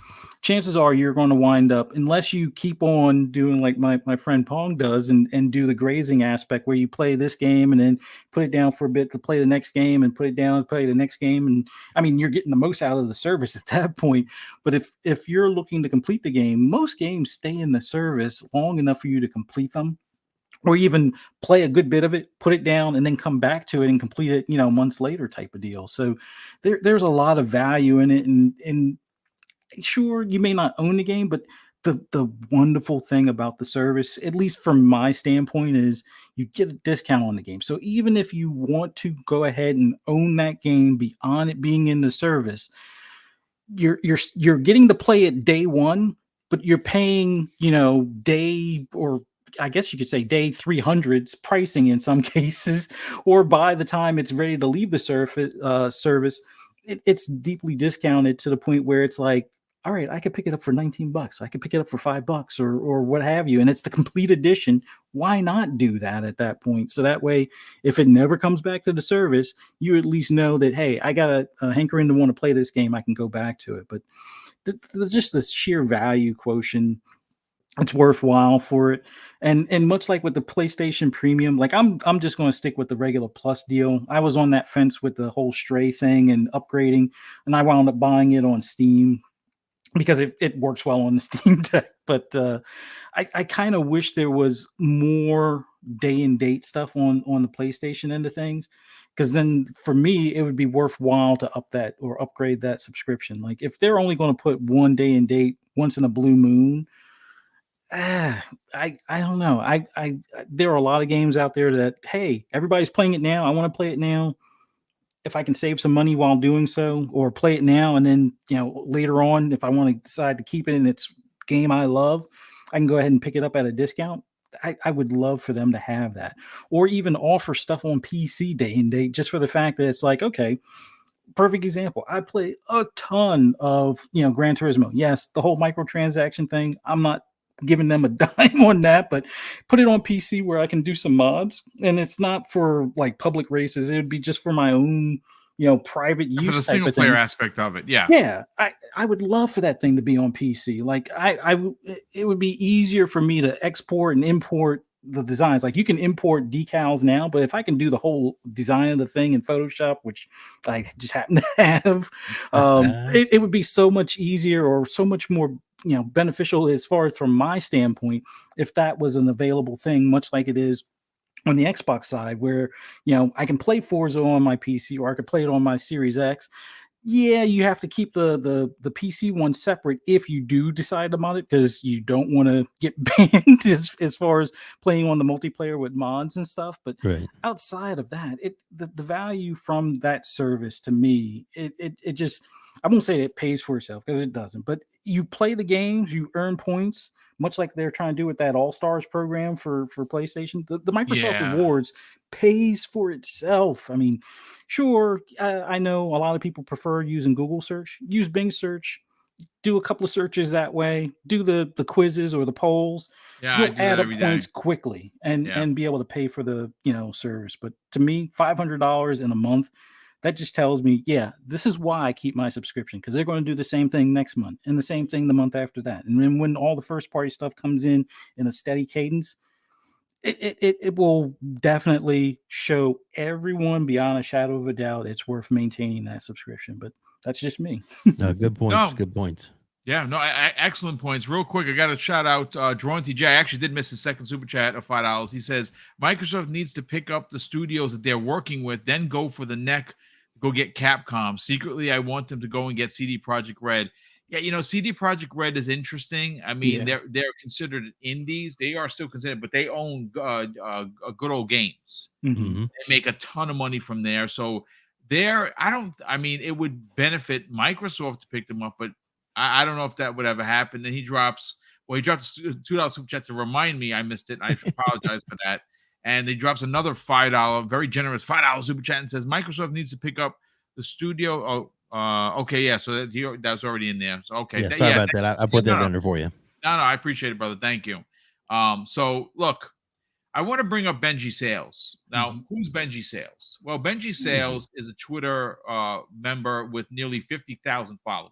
chances are you're going to wind up, unless you keep on doing like my friend Pong does and do the grazing aspect where you play this game and then put it down for a bit to play the next game and put it down and play the next game. And I mean, you're getting the most out of the service at that point. But if you're looking to complete the game, most games stay in the service long enough for you to complete them, or even play a good bit of it, put it down, and then come back to it and complete it, months later type of deal. So there's a lot of value in it. And sure, you may not own the game, but the wonderful thing about the service, at least from my standpoint, is you get a discount on the game. So even if you want to go ahead and own that game beyond it being in the service, you're getting to play it day one, but you're paying, day, or I guess you could say day 300's pricing in some cases, or by the time it's ready to leave the service, it's deeply discounted to the point where it's like, all right, I could pick it up for $19. I could pick it up for $5 or what have you. And it's the complete edition. Why not do that at that point? So that way, if it never comes back to the service, you at least know that, hey, I got a hankering to want to play this game. I can go back to it. But just the sheer value quotient, it's worthwhile for it. And much like with the PlayStation Premium, like I'm just going to stick with the regular Plus deal. I was on that fence with the whole Stray thing and upgrading, and I wound up buying it on Steam because it works well on the Steam Deck. But I kind of wish there was more day and date stuff on the PlayStation end of things, because then for me it would be worthwhile to up that or upgrade that subscription. Like if they're only going to put one day and date once in a blue moon, I don't know. I there are a lot of games out there that, hey, everybody's playing it now. I want to play it now. If I can save some money while doing so, or play it now, and then later on, if I want to decide to keep it and it's game I love, I can go ahead and pick it up at a discount. I would love for them to have that, or even offer stuff on PC day and date, just for the fact that it's like, okay, perfect example. I play a ton of Gran Turismo. Yes, the whole microtransaction thing, I'm not giving them a dime on that, but put it on PC where I can do some mods, and it's not for like public races. It would be just for my own, private use. For the single player aspect of it. Yeah. Yeah. I would love for that thing to be on PC. Like it would be easier for me to export and import the designs. Like you can import decals now, but if I can do the whole design of the thing in Photoshop, which I just happen to have, it would be so much easier, or so much more beneficial as far as from my standpoint, if that was an available thing, much like it is on the Xbox side, where I can play Forza on my PC, or I could play it on my Series X. Yeah, you have to keep the PC one separate if you do decide to mod it, because you don't want to get banned as far as playing on the multiplayer with mods and stuff. But outside of that, the value from that service to me, it just, I won't say it pays for itself, because it doesn't, but you play the games, you earn points, much like they're trying to do with that All-Stars program for PlayStation. The Microsoft Rewards pays for itself. I mean, sure, I know a lot of people prefer using Google search. Use Bing search. Do a couple of searches that way. Do the quizzes or the polls. Yeah, you'll add up points quickly and be able to pay for the service. But to me, $500 in a month, that just tells me, yeah, this is why I keep my subscription, because they're going to do the same thing next month and the same thing the month after that. And then when all the first party stuff comes in a steady cadence, it will definitely show everyone beyond a shadow of a doubt it's worth maintaining that subscription. But that's just me. No, good points. Good points. Yeah, no, excellent points. Real quick, I got to shout out Drawing TJ. I actually did miss his second super chat of $5. He says Microsoft needs to pick up the studios that they're working with, then go for the neck. Go get Capcom. Secretly, I want them to go and get CD Projekt Red. Yeah, CD Projekt Red is interesting. I mean, they're considered indies. They are still considered, but they own good old games. Mm-hmm. They make a ton of money from there. So it would benefit Microsoft to pick them up, but I don't know if that would ever happen. And he dropped a $2 super chat to remind me I missed it. I apologize for that. And he drops another $5, very generous $5 super chat, and says Microsoft needs to pick up the studio. Okay, yeah. So that's already in there. So okay, yeah, sorry about that. I put that under for you. No, I appreciate it, brother. Thank you. So look, I want to bring up Benji Sales. Now, who's Benji Sales? Well, Benji Sales is a Twitter member with nearly 50,000 followers.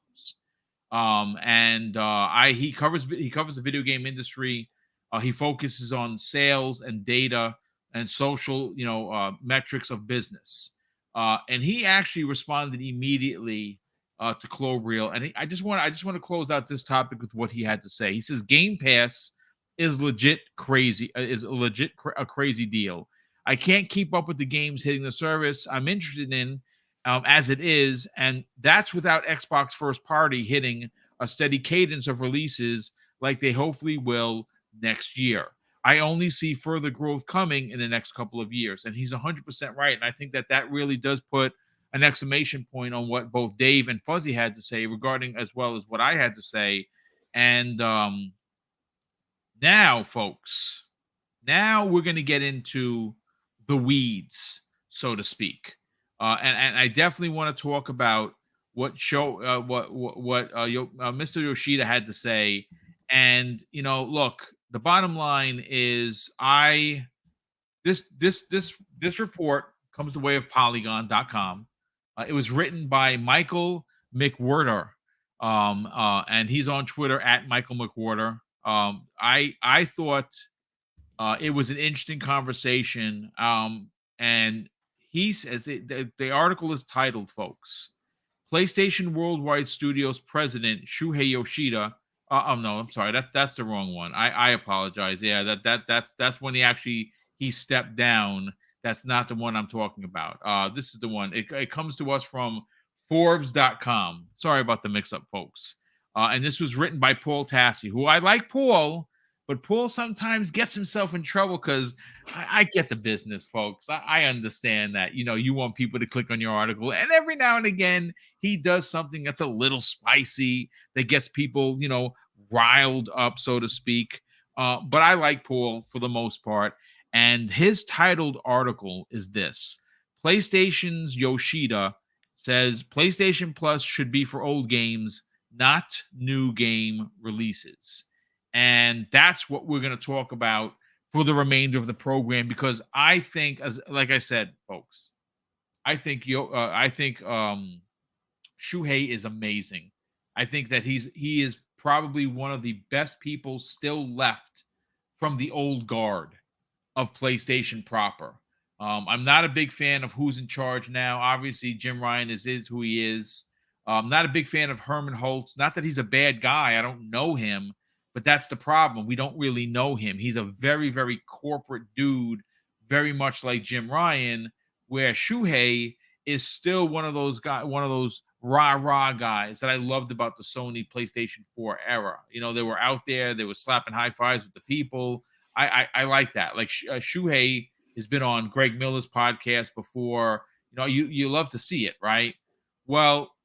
He covers the video game industry. He focuses on sales and data and social, metrics of business. And he actually responded immediately to Klobrille. And I just want to close out this topic with what he had to say. He says Game Pass is legit crazy. A crazy deal. I can't keep up with the games hitting the service I'm interested in as it is, and that's without Xbox first party hitting a steady cadence of releases like they hopefully will next year. I only see further growth coming in the next couple of years. And he's 100% right. And I think that really does put an exclamation point on what both Dave and Fuzzy had to say regarding, as well as what I had to say. And now, folks, now we're going to get into the weeds, so to speak. And I definitely want to talk about what Mr. Yoshida had to say. And look, the bottom line is, this report comes the way of Polygon.com. It was written by Michael McWhorter, and he's on Twitter at Michael McWhorter. I thought it was an interesting conversation, and he says the article is titled, folks, PlayStation Worldwide Studios President Shuhei Yoshida. Oh no, I'm sorry. That's the wrong one. I apologize. Yeah, that's when he stepped down. That's not the one I'm talking about. This is the one. It comes to us from Forbes.com. Sorry about the mix-up, folks. And this was written by Paul Tassi, who I like Paul, but Paul sometimes gets himself in trouble because I get the business, folks. I understand that, you want people to click on your article. And every now and again, he does something that's a little spicy that gets people, riled up, so to speak. But I like Paul for the most part. And his titled article is this: PlayStation's Yoshida says PlayStation Plus should be for old games, not new game releases. And that's what we're going to talk about for the remainder of the program, because I think, like I said, folks, I think Shuhei is amazing. I think that he is probably one of the best people still left from the old guard of PlayStation proper. I'm not a big fan of who's in charge now. Obviously, Jim Ryan is who he is. I'm not a big fan of Herman Holtz. Not that he's a bad guy. I don't know him. But that's the problem. We don't really know him. He's a very, very corporate dude, very much like Jim Ryan, where Shuhei is still one of those rah-rah guys that I loved about the Sony PlayStation 4 era. They were out there. They were slapping high fives with the people. I like that. Like Shuhei has been on Greg Miller's podcast before. You love to see it, right? Well,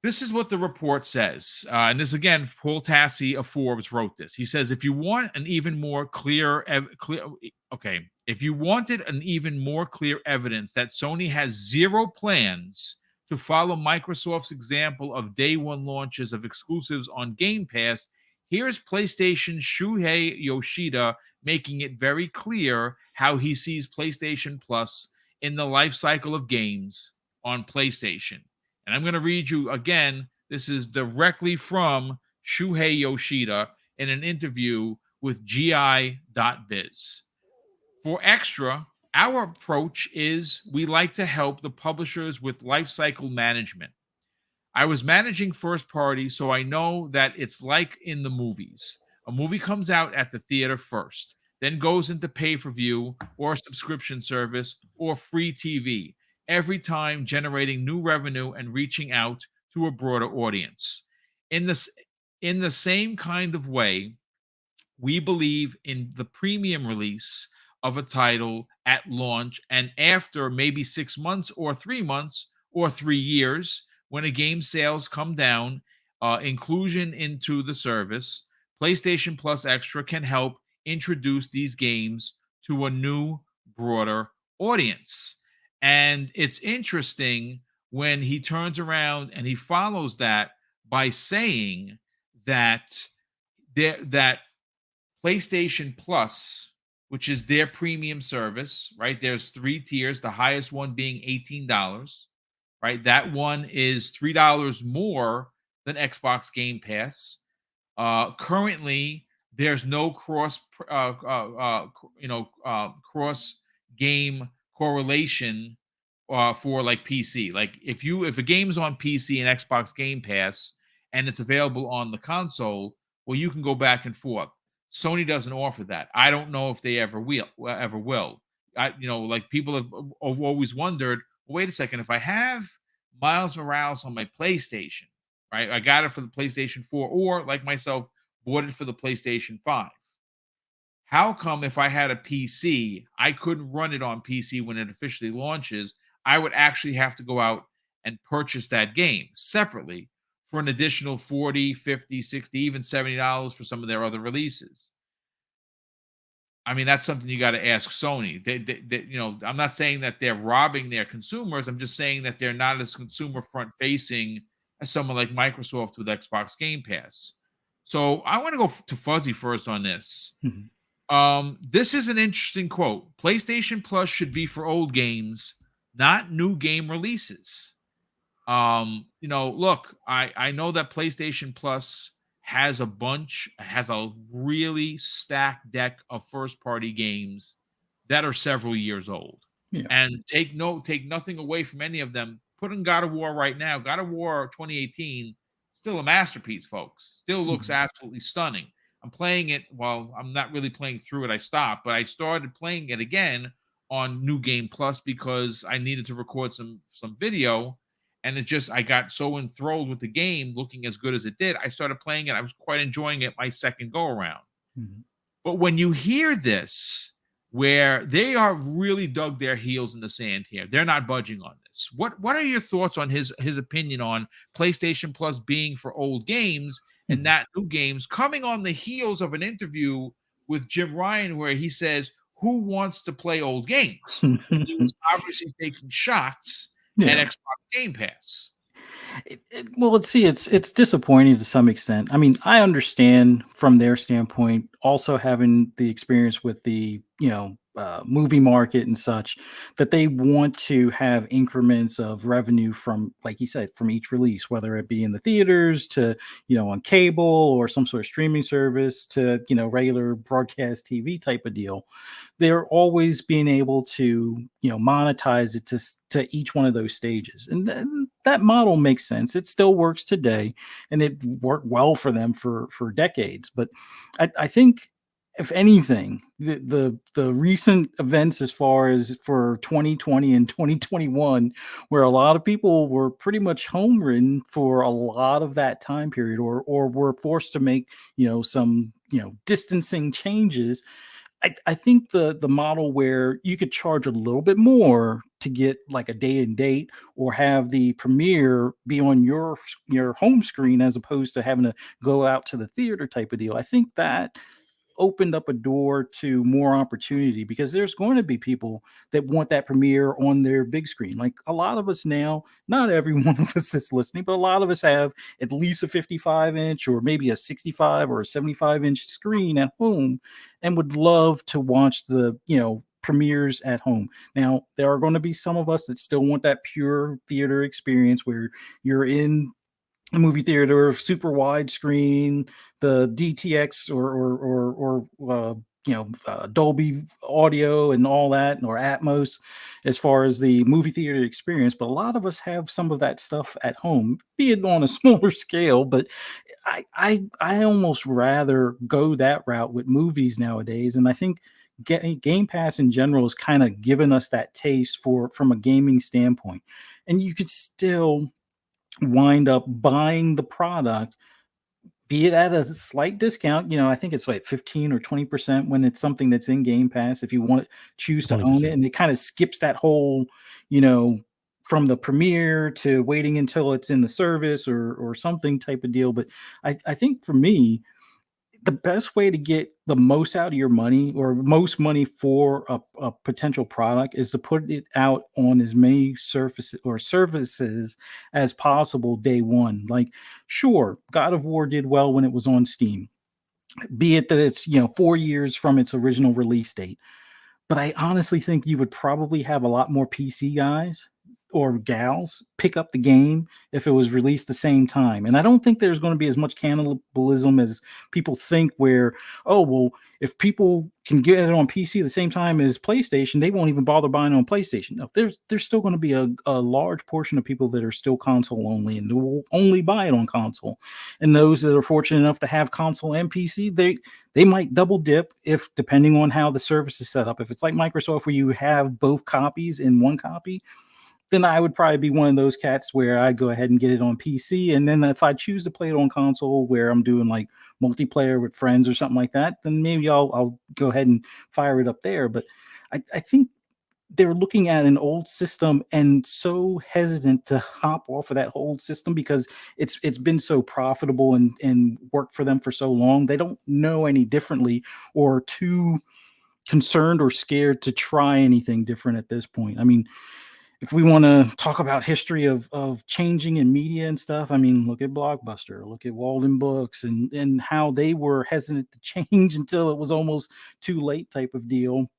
this is what the report says. And this, again, Paul Tassi of Forbes wrote this. He says, if you want an even more if you wanted an even more clear evidence that Sony has zero plans to follow Microsoft's example of day one launches of exclusives on Game Pass, here's PlayStation's Shuhei Yoshida making it very clear how he sees PlayStation Plus in the life cycle of games on PlayStation. And I'm going to read you again. This is directly from Shuhei Yoshida in an interview with GI.biz. For Extra, our approach is we like to help the publishers with lifecycle management. I was managing first party, so I know that it's like in the movies. A movie comes out at the theater first, then goes into pay-per-view or subscription service or free TV, every time generating new revenue and reaching out to a broader audience. In the same kind of way, we believe in the premium release of a title at launch and after maybe 6 months or 3 months or 3 years, when a game sales come down, inclusion into the service, PlayStation Plus Extra can help introduce these games to a new, broader audience. And it's interesting when he turns around and he follows that by saying that that PlayStation Plus, which is their premium service, right? There's 3 tiers, the highest one being $18, right? That one is $3 more than Xbox Game Pass. Currently, there's no cross game correlation for like PC. Like if a game's on PC and Xbox Game Pass and it's available on the console, well, you can go back and forth. Sony doesn't offer that. I don't know if they ever will. Like people have always wondered, well, wait a second, if I have Miles Morales on my PlayStation, right? I got it for the PlayStation 4, or like myself, bought it for the PlayStation 5. How come if I had a PC, I couldn't run it on PC when it officially launches? I would actually have to go out and purchase that game separately for an additional 40, 50, 60, even $70 for some of their other releases. I mean, that's something you got to ask Sony. I'm not saying that they're robbing their consumers. I'm just saying that they're not as consumer front facing as someone like Microsoft with Xbox Game Pass. So I want to go to Fuzzy first on this. This is an interesting quote. PlayStation Plus should be for old games, not new game releases. Look, I know that PlayStation Plus has a really stacked deck of first party games that are several years old. Yeah. And take nothing away from any of them. Put in God of War right now. God of War 2018, still a masterpiece, folks. Still looks absolutely stunning. I'm playing it. Well, I'm not really playing through it. I stopped, but I started playing it again on New Game Plus because I needed to record some video. And I got so enthralled with the game looking as good as it did. I started playing it. I was quite enjoying it my second go around. But when you hear this, where they are really dug their heels in the sand here, they're not budging on this. What are your thoughts on his opinion on PlayStation Plus being for old games and not new games, coming on the heels of an interview with Jim Ryan where he says, who wants to play old games? He was obviously taking shots at Xbox Game Pass. Well, let's see. It's disappointing to some extent. I mean, I understand from their standpoint, also having the experience with the movie market and such, that they want to have increments of revenue from, like you said, from each release, whether it be in the theaters to on cable or some sort of streaming service to regular broadcast TV type of deal. They're always being able to monetize it to each one of those stages, and that model makes sense. It still works today, and it worked well for them for decades. But I think, if anything, the recent events as far as for 2020 and 2021, where a lot of people were pretty much home-ridden for a lot of that time period, or were forced to make some distancing changes. I think the model where you could charge a little bit more to get like a day and date, or have the premiere be on your home screen as opposed to having to go out to the theater type of deal. I think that opened up a door to more opportunity, because there's going to be people that want that premiere on their big screen. Like a lot of us now, not every one of us that's listening, but a lot of us have at least a 55-inch or maybe a 65 or a 75-inch screen at home, and would love to watch the premieres at home. Now, there are going to be some of us that still want that pure theater experience where you're in a movie theater, super wide screen, the DTX or Dolby audio and all that, or Atmos, as far as the movie theater experience. But a lot of us have some of that stuff at home, be it on a smaller scale. But I almost rather go that route with movies nowadays, and I think Game Pass in general has kind of given us that taste from a gaming standpoint, and you could still wind up buying the product, be it at a slight discount. I think it's like 15 or 20% when it's something that's in Game Pass, if you want to choose to own it. And it kind of skips that whole, from the premiere to waiting until it's in the service or something type of deal. But I think for me, the best way to get the most out of your money, or most money for a potential product, is to put it out on as many surfaces or services as possible day one. Like, sure, God of War did well when it was on Steam, be it that it's 4 years from its original release date. But I honestly think you would probably have a lot more PC guys or gals pick up the game if it was released the same time. And I don't think there's going to be as much cannibalism as people think, where, oh, well, if people can get it on PC the same time as PlayStation, they won't even bother buying on PlayStation. No, there's still going to be a large portion of people that are still console only, and will only buy it on console. And those that are fortunate enough to have console and PC, they might double dip, if depending on how the service is set up. If it's like Microsoft, where you have both copies in one copy, then I would probably be one of those cats where I go ahead and get it on PC. And then if I choose to play it on console where I'm doing like multiplayer with friends or something like that, then maybe I'll go ahead and fire it up there. But I think they're looking at an old system and so hesitant to hop off of that old system because it's been so profitable and worked for them for so long. They don't know any differently or too concerned or scared to try anything different at this point. I mean, if we want to talk about history of changing in media and stuff, I mean, look at Blockbuster, look at Walden Books, and how they were hesitant to change until it was almost too late type of deal.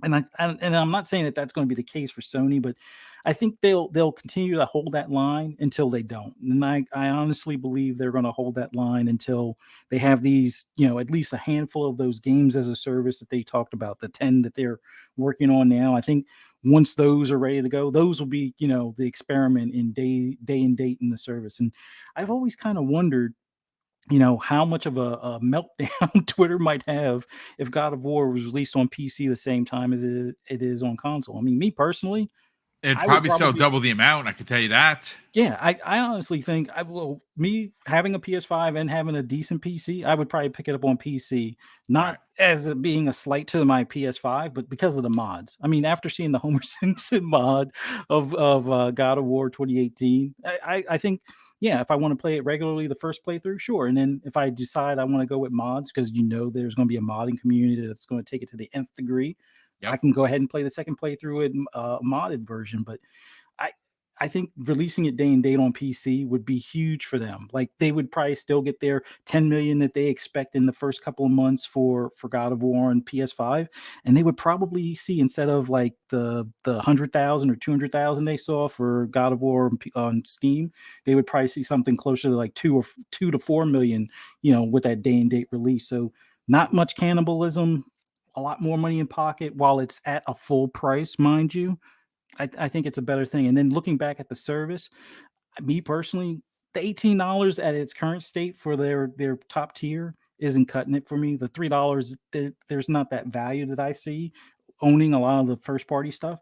And I'm not saying that that's going to be the case for Sony, but I think they'll continue to hold that line until they don't. And I honestly believe they're going to hold that line until they have these, at least a handful of those games as a service that they talked about, the 10 that they're working on now. I think once those are ready to go, those will be, the experiment in day and date in the service. And I've always kind of wondered, how much of a meltdown Twitter might have if God of War was released on PC the same time as it is on console. I mean, me personally, It'd I would probably sell probably, double the amount. I can tell you that. yeah, I honestly think me having a PS5 and having a decent PC, I would probably pick it up on PC, not Right. as it being a slight to my PS5, but because of the mods. I mean, after seeing the Homer Simpson mod of God of War 2018, I think, yeah, if I want to play it regularly, the first playthrough, sure. And then if I decide I want to go with mods, because there's going to be a modding community that's going to take it to the nth degree, I Yep. can go ahead and play the second playthrough with a modded version. But I I think releasing it day and date on PC would be huge for them. Like they would probably still get their 10 million that they expect in the first couple of months for God of War and PS5, and they would probably see, instead of like the 100,000 or 200,000 they saw for God of War on Steam, they would probably see something closer to like 2 to 4 million, with that day and date release. So not much cannibalism, a lot more money in pocket while it's at a full price, mind you. I think it's a better thing. And then looking back at the service, me personally, the $18 at its current state for their top tier isn't cutting it for me. The $3, there's not that value that I see owning a lot of the first party stuff.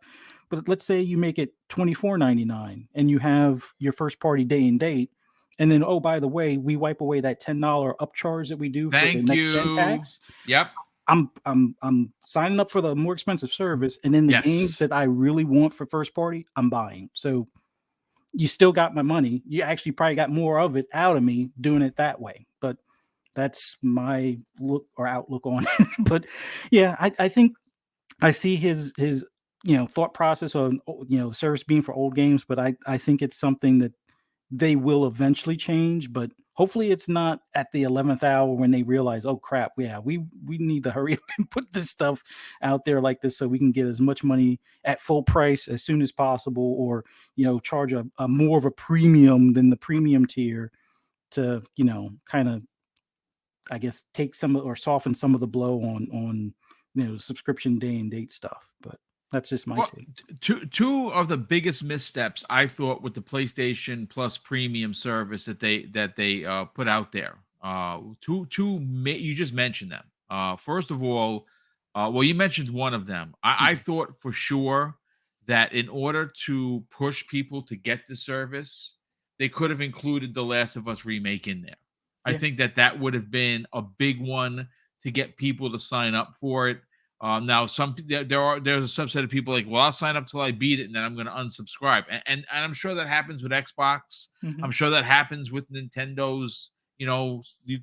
But let's say you make it $24.99 and you have your first party day and date. And then, oh, by the way, we wipe away that $10 upcharge that we do for the Thank next gen you. tax. Yep. I'm signing up for the more expensive service, and then the games Yes. that I really want for first party, I'm buying. So you still got my money. You actually probably got more of it out of me doing it that way. But that's my look or outlook on it. But yeah, I think I see his thought process on the service being for old games, but I think it's something that they will eventually change, but hopefully it's not at the 11th hour when they realize, oh crap, yeah, we need to hurry up and put this stuff out there like this so we can get as much money at full price as soon as possible, or charge a more of a premium than the premium tier to kind of, I guess, take some or soften some of the blow on subscription day and date stuff. But that's just my Well, take. two of the biggest missteps I thought with the PlayStation Plus Premium service that they put out there. You just mentioned them. First of all, well, you mentioned one of them. I Mhm. thought for sure that in order to push people to get the service, they could have included the Last of Us remake in there. I Yeah. think that would have been a big one to get people to sign up for it. Now, there's a subset of people like, well, I'll sign up till I beat it, and then I'm going to unsubscribe, and I'm sure that happens with Xbox. Mhm. I'm sure that happens with Nintendo's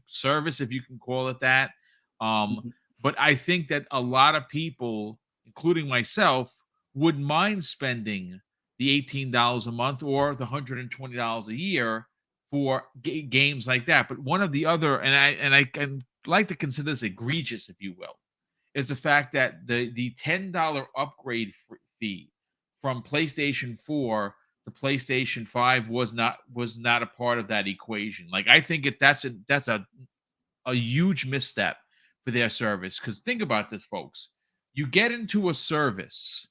service, if you can call it that. Um, Mhm. but I think that a lot of people, including myself, would mind spending the $18 a month or the $120 a year for games like that. But one of the other, and I can like to consider this egregious, if you will, is the fact that the $10 upgrade fee from PlayStation 4 to PlayStation 5 was not a part of that equation. Like I think that's a huge misstep for their service, cuz think about this, folks. You get into a service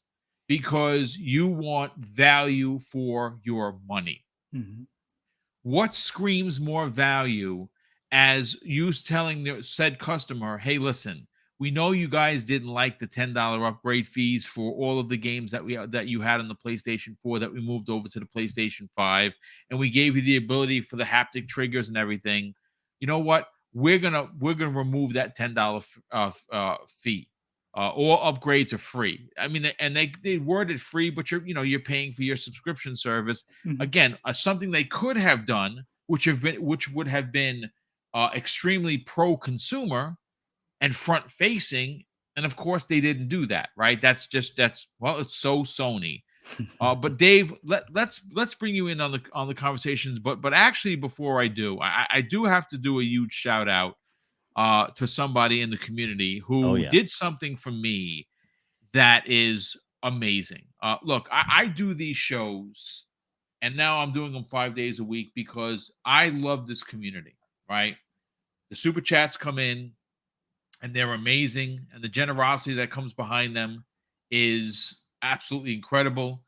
because you want value for your money. Mhm. What screams more value as you telling said customer, hey, listen, We know you guys didn't like the $10 upgrade fees for all of the games that you had on the PlayStation 4 that we moved over to the PlayStation 5, and we gave you the ability for the haptic triggers and everything. You know what? We're gonna remove that $10 fee. All upgrades are free. I mean, and they worded free, but you're paying for your subscription service. Mhm. Again, something they could have done, which would have been extremely pro consumer and front facing, and of course they didn't do that. Right? That's well, it's so Sony. But Dave, let's bring you in on the conversations. But actually, before I do, I do have to do a huge shout out to somebody in the community Oh, who yeah. did something for me that is amazing. Look, I do these shows, and now I'm doing them 5 days a week because I love this community. Right? The super chats come in, and they're amazing, and the generosity that comes behind them is absolutely incredible.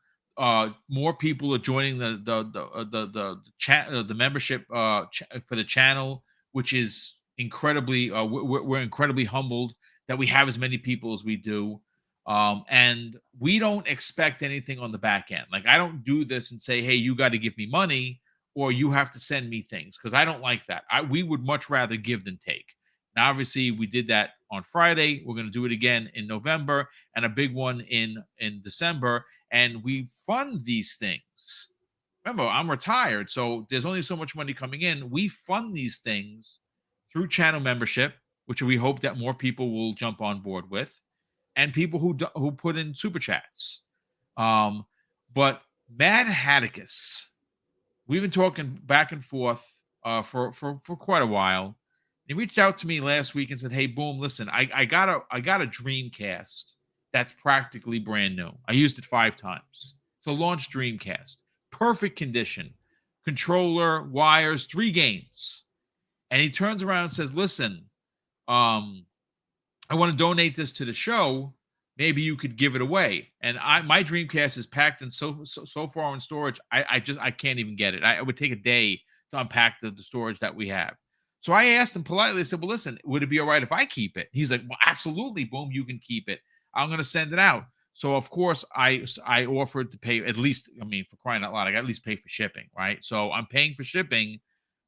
More people are joining the chat, the membership for the channel, which is incredibly. We're incredibly humbled that we have as many people as we do, and we don't expect anything on the back end. Like, I don't do this and say, "Hey, you got to give me money," or "You have to send me things," because I don't like that. We would much rather give than take. Now, obviously, we did that on Friday. We're going to do it again in November, and a big one in December. And we fund these things. Remember, I'm retired, so there's only so much money coming in. We fund these things through channel membership, which we hope that more people will jump on board with, and people who put in super chats. But Mad Hatticus, we've been talking back and forth for quite a while. He reached out to me last week and said, "Hey, Boom, listen, I got a Dreamcast that's practically brand new. I used it 5 times. It's a launch Dreamcast, perfect condition, controller, wires, 3 games." And he turns around and says, "Listen, I want to donate this to the show. Maybe you could give it away." And my Dreamcast is packed and so far in storage. I can't even get it. It would take a day to unpack the storage that we have. So I asked him politely. I said, "Well, listen, would it be all right if I keep it?" He's like, "Well, absolutely, Boom, you can keep it. I'm going to send it out." So of course I offered to pay, at least, I mean, for crying out loud, I got to at least pay for shipping, right? So I'm paying for shipping.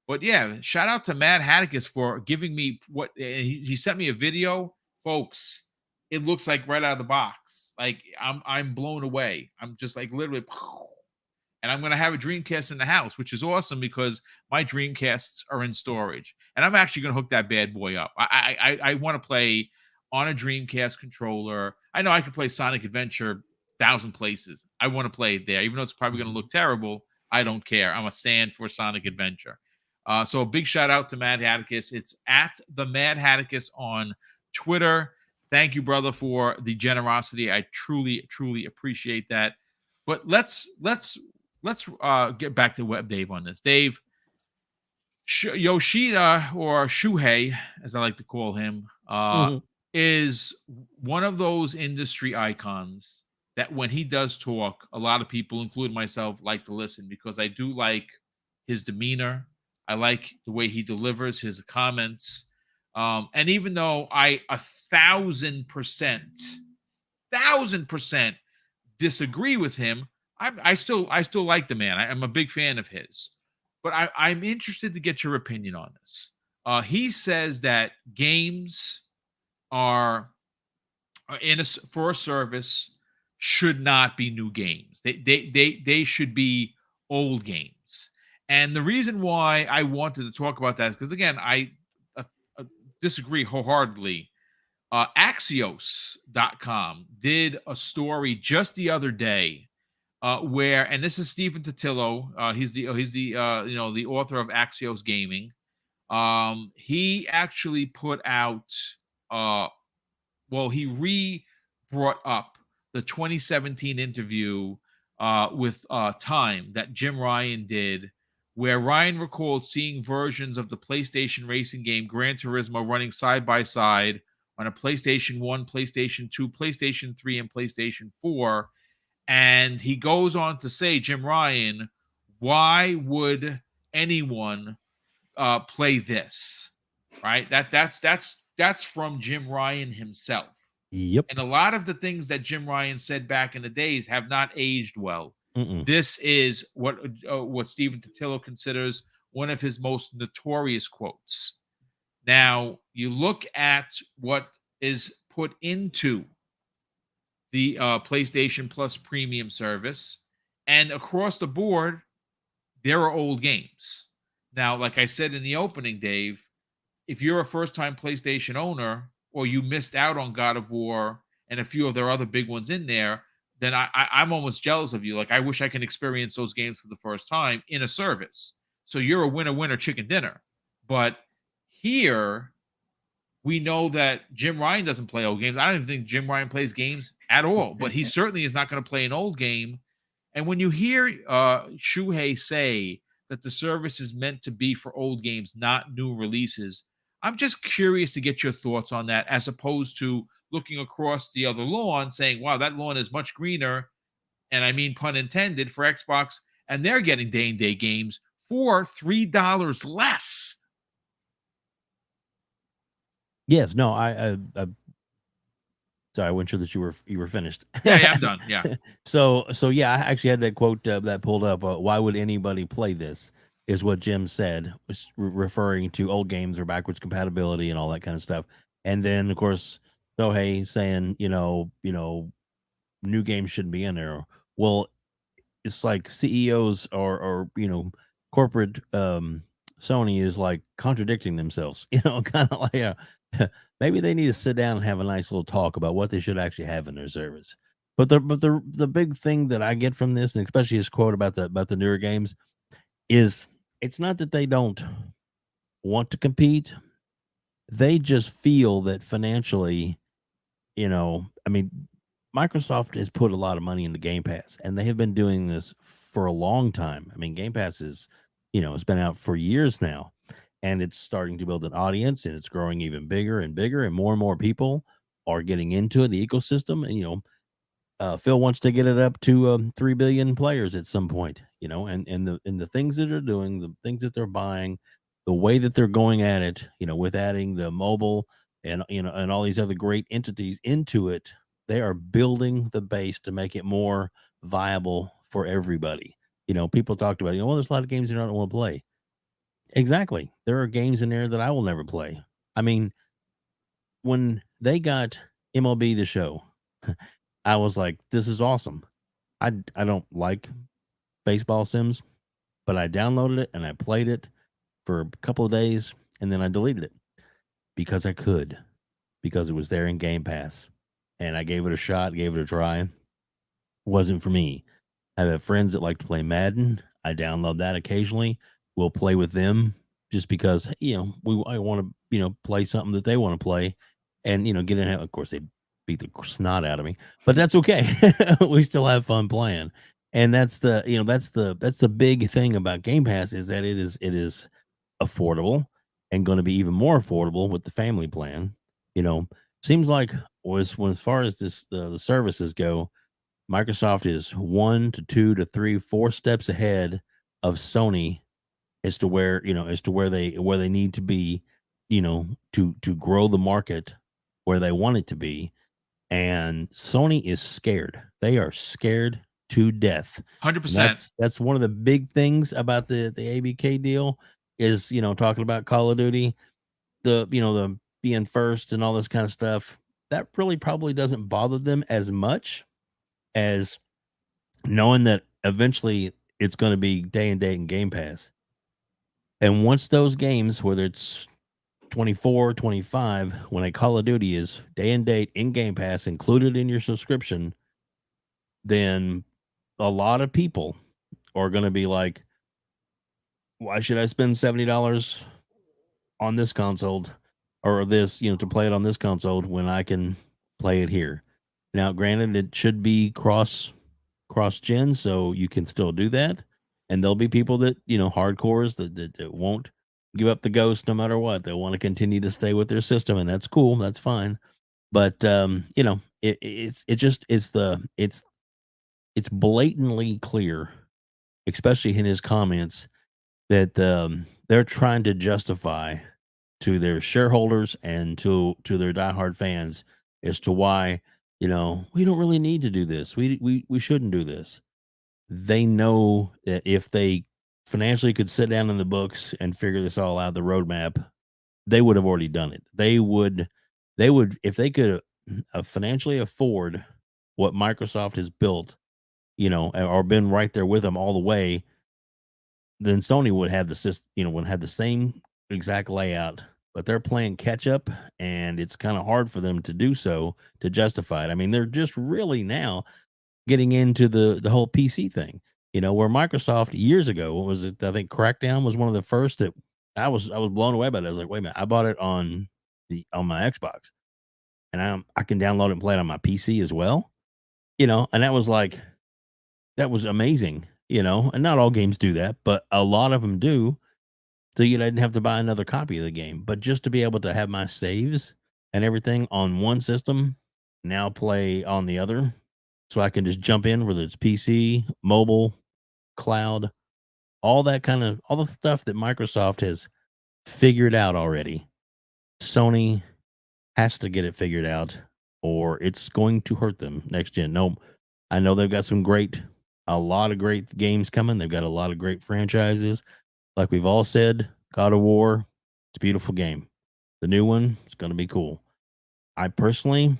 But yeah, shout out to Matt Hatticus for giving me what he sent me a video, folks. It looks like right out of the box. Like, I'm blown away. I'm just like literally, and I'm gonna have a Dreamcast in the house, which is awesome because my Dreamcasts are in storage, and I'm actually gonna hook that bad boy up. I want to play on a Dreamcast controller. I know I could play Sonic Adventure 1,000 places. I want to play it there, even though it's probably gonna look terrible. I don't care. I'm a stand for Sonic Adventure. So a big shout out to Mad Hatticus. It's at the Mad Hatticus on Twitter. Thank you, brother, for the generosity. I truly, truly appreciate that. But let's get back to Web Dave on this. Dave, Yoshida, or Shuhei, as I like to call him, is one of those industry icons that when he does talk, a lot of people, including myself, like to listen because I do like his demeanor. I like the way he delivers his comments. And even though I 1,000% disagree with him, I still like the man. I'm a big fan of his. But I'm interested to get your opinion on this. He says that games are for a service should not be new games. They should be old games. And the reason why I wanted to talk about that is because, again, I disagree wholeheartedly. Axios.com did a story just the other day where, and this is Stephen Totillo. He's the the author of Axios Gaming. He actually put out he brought up the 2017 interview with Time that Jim Ryan did, where Ryan recalled seeing versions of the PlayStation racing game Gran Turismo running side by side on a PlayStation 1, PlayStation 2, PlayStation 3, and PlayStation 4. And he goes on to say, Jim Ryan, why would anyone play this? Right? That's that's from Jim Ryan himself. Yep. And a lot of the things that Jim Ryan said back in the days have not aged well. Mm-mm. This is what Stephen Totillo considers one of his most notorious quotes. Now, you look at what is put into the PlayStation Plus premium service, and across the board, there are old games. Now, like I said in the opening, Dave, if you're a first-time PlayStation owner or you missed out on God of War and a few of their other big ones in there, then I'm almost jealous of you. Like, I wish I can experience those games for the first time in a service. So you're a winner chicken dinner. But here, we know that Jim Ryan doesn't play old games. I don't even think Jim Ryan plays games at all, but he certainly is not going to play an old game. And when you hear Shuhei say that the service is meant to be for old games, not new releases, I'm just curious to get your thoughts on that, as opposed to looking across the other lawn saying, wow, that lawn is much greener, and I mean pun intended, for Xbox, and they're getting day-and-day games for $3 less. Yes, no, I sorry, I wasn't sure that you were finished. Yeah, I'm done. Yeah. So yeah, I actually had that quote that pulled up. Why would anybody play this? Is what Jim said, was referring to old games or backwards compatibility and all that kind of stuff. And then of course, Shuhei saying, new games shouldn't be in there. Well, it's like CEOs or corporate Sony is like contradicting themselves, kind of like maybe they need to sit down and have a nice little talk about what they should actually have in their service. But the big thing that I get from this, and especially his quote about the newer games, is it's not that they don't want to compete. They just feel that financially, I mean, Microsoft has put a lot of money into Game Pass, and they have been doing this for a long time. I mean, Game Pass is, it's been out for years now, and it's starting to build an audience, and it's growing even bigger and bigger, and more people are getting into it, the ecosystem. And, Phil wants to get it up to 3 billion players at some point, and the things that they're doing, the things that they're buying, the way that they're going at it, with adding the mobile and, and all these other great entities into it, they are building the base to make it more viable for everybody. People talked about, well, there's a lot of games that I don't want to play. Exactly. There are games in there that I will never play. I mean, when they got MLB The Show, I was like, this is awesome. I don't like baseball sims, but I downloaded it and I played it for a couple of days, and then I deleted it because I could, because it was there in Game Pass. And I gave it a shot, gave it a try. Wasn't for me. I have friends that like to play Madden. I download that occasionally. We'll play with them just because, I want to, play something that they want to play and, get in. Of course, they beat the snot out of me, but that's okay. We still have fun playing. And that's the big thing about Game Pass, is that it is affordable and going to be even more affordable with the family plan. Seems like as far as the services go, Microsoft is 1 to 2 to 3, 4 steps ahead of Sony as to where they need to be, to grow the market where they want it to be. And Sony is scared. They are scared to death. 100%. That's one of the big things about the ABK deal is, talking about Call of Duty, the being first and all this kind of stuff. That really probably doesn't bother them as much as knowing that eventually it's going to be day and date in Game Pass. And once those games, whether it's 24, 25, when a Call of Duty is day and date in Game Pass included in your subscription, then a lot of people are going to be like, why should I spend $70 on this console or this, to play it on this console when I can play it here? Now, granted, it should be cross gen, so you can still do that. And there'll be people that, hardcores that won't give up the ghost no matter what. They'll want to continue to stay with their system, and that's cool. That's fine. But it's blatantly clear, especially in his comments, that they're trying to justify to their shareholders and to their diehard fans as to why, we don't really need to do this. We shouldn't do this. They know that if they financially could sit down in the books and figure this all out, the roadmap, they would have already done it. They would if they could financially afford what Microsoft has built, or been right there with them all the way, then Sony would have the system, would have the same exact layout, but they're playing catch up, and it's kind of hard for them to do so to justify it. I mean, they're just really now getting into the whole PC thing, where Microsoft years ago, what was it? I think Crackdown was one of the first that I was blown away by that. I was like, wait a minute, I bought it on my Xbox, and I can download it and play it on my PC as well, and that was amazing, and not all games do that, but a lot of them do. So I didn't have to buy another copy of the game, but just to be able to have my saves and everything on one system, now play on the other, so I can just jump in, whether it's PC, mobile, cloud, all the stuff that Microsoft has figured out already. Sony has to get it figured out, or it's going to hurt them next gen. No, I know they've got a lot of great games coming. They've got a lot of great franchises. Like we've all said, God of War, it's a beautiful game. The new one, it's going to be cool. I personally,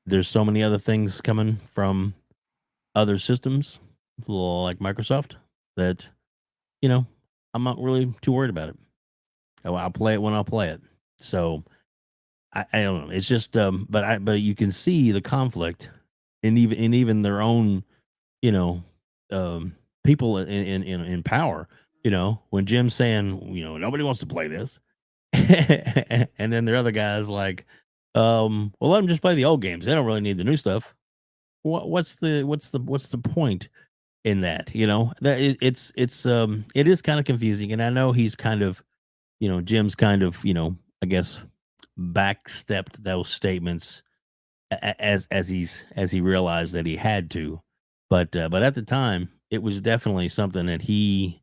there's so many other things coming from other systems like Microsoft that, I'm not really too worried about it. I'll play it when I'll play it. So I don't know. It's just, but you can see the conflict in even their own, people in power, when Jim's saying, nobody wants to play this. And then there are other guys like, well, let them just play the old games. They don't really need the new stuff. What's the point in that? It is kind of confusing. And I know he's kind of, Jim's kind of, I guess backstepped those statements as he realized that he had to. But at the time, it was definitely something that he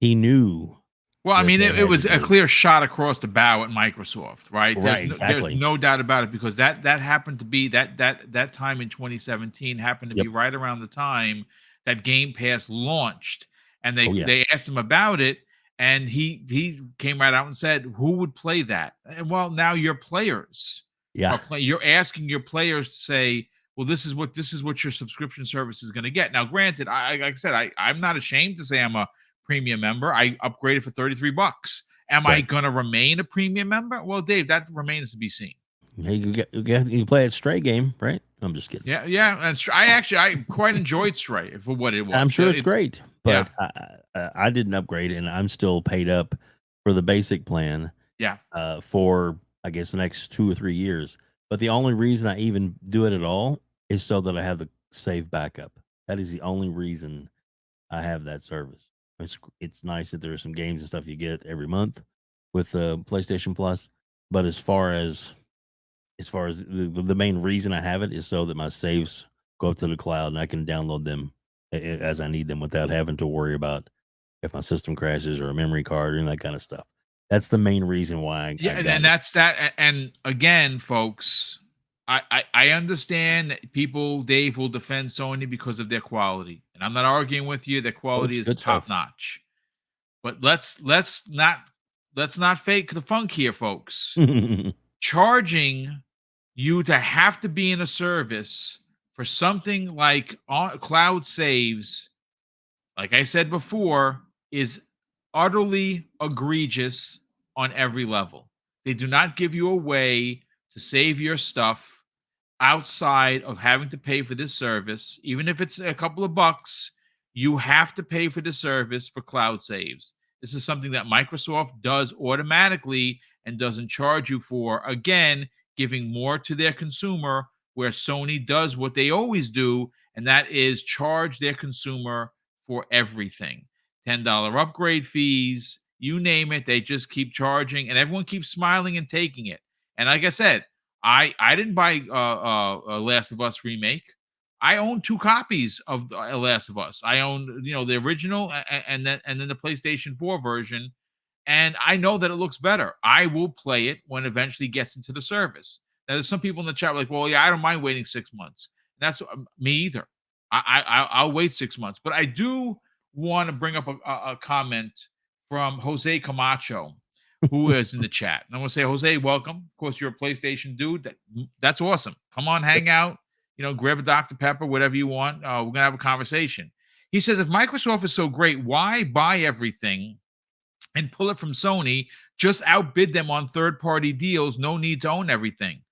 knew. Well, I that mean, they it had was to a do. clear shot across the bow at Microsoft, right? Right, There's exactly. no doubt about it, because that happened to be that time in 2017 happened to Yep. be right around the time that Game Pass launched, and Oh, yeah. they asked him about it, and he came right out and said, "Who would play that?" And well, now your players Yeah. are playing. You're asking your players to say, "Well, this is what your subscription service is going to get." Now, granted, like I said, I'm not ashamed to say I'm a premium member. I upgraded for $33. Am I Right. going to remain a premium member? Well, Dave, that remains to be seen. Hey, you play it Stray game, right? I'm just kidding. Yeah, and I quite enjoyed Stray for what it was. I'm sure it's great, yeah. but I didn't upgrade, and I'm still paid up for the basic plan Yeah. for, I guess, the next 2 or 3 years. But the only reason I even do it at all is so that I have the save backup. That is the only reason I have that service. It's nice that there are some games and stuff you get every month with PlayStation Plus, but as far as the main reason I have it is so that my saves go up to the cloud and I can download them as I need them without having to worry about if my system crashes or a memory card and that kind of stuff. That's the main reason why I Yeah, got and it. that's that. And again, folks, I understand that people, Dave, will defend Sony because of their quality, and I'm not arguing with you. Their quality it's is good stuff. top notch. But let's not fake the funk here, folks. Charging you to have to be in a service for something like cloud saves, like I said before, is utterly egregious on every level. They do not give you a way to save your stuff outside of having to pay for this service. Even if it's a couple of bucks, you have to pay for the service for cloud saves. This is something that Microsoft does automatically and doesn't charge you for. Again, giving more to their consumer, where Sony does what they always do, and that is charge their consumer for everything. $10 upgrade fees, you name it, they just keep charging, and everyone keeps smiling and taking it. And like I said, I didn't buy Last of Us remake. I own 2 copies of Last of Us. I own the original and then the PlayStation 4 version. and I know that it looks better. I will play it when it eventually gets into the service. Now, there's some people in the chat like, well, yeah, I don't mind waiting 6 months. That's me either. I'll wait 6 months, but I do want to bring up a comment from Jose Camacho, who is in the chat. And I want to say, Jose, welcome. Of course, you're a PlayStation dude. That's awesome. Come on, hang out. Grab a Dr. Pepper, whatever you want. We're gonna have a conversation. He says, if Microsoft is so great, why buy everything and pull it from Sony? Just outbid them on third-party deals. No need to own everything.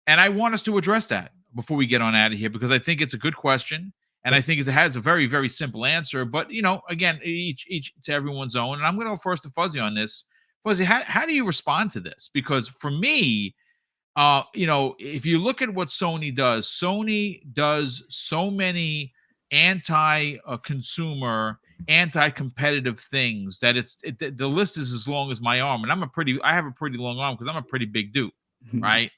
And I want us to address that before we get on out of here, because I think it's a good question. And I think it has a very, very simple answer. But, again, each to everyone's own. And I'm going to go first to Fuzzy on this. Fuzzy, how do you respond to this? Because for me, if you look at what Sony does so many anti-consumer, anti-competitive things that the list is as long as my arm. And I have a pretty long arm because I'm a pretty big dude, right?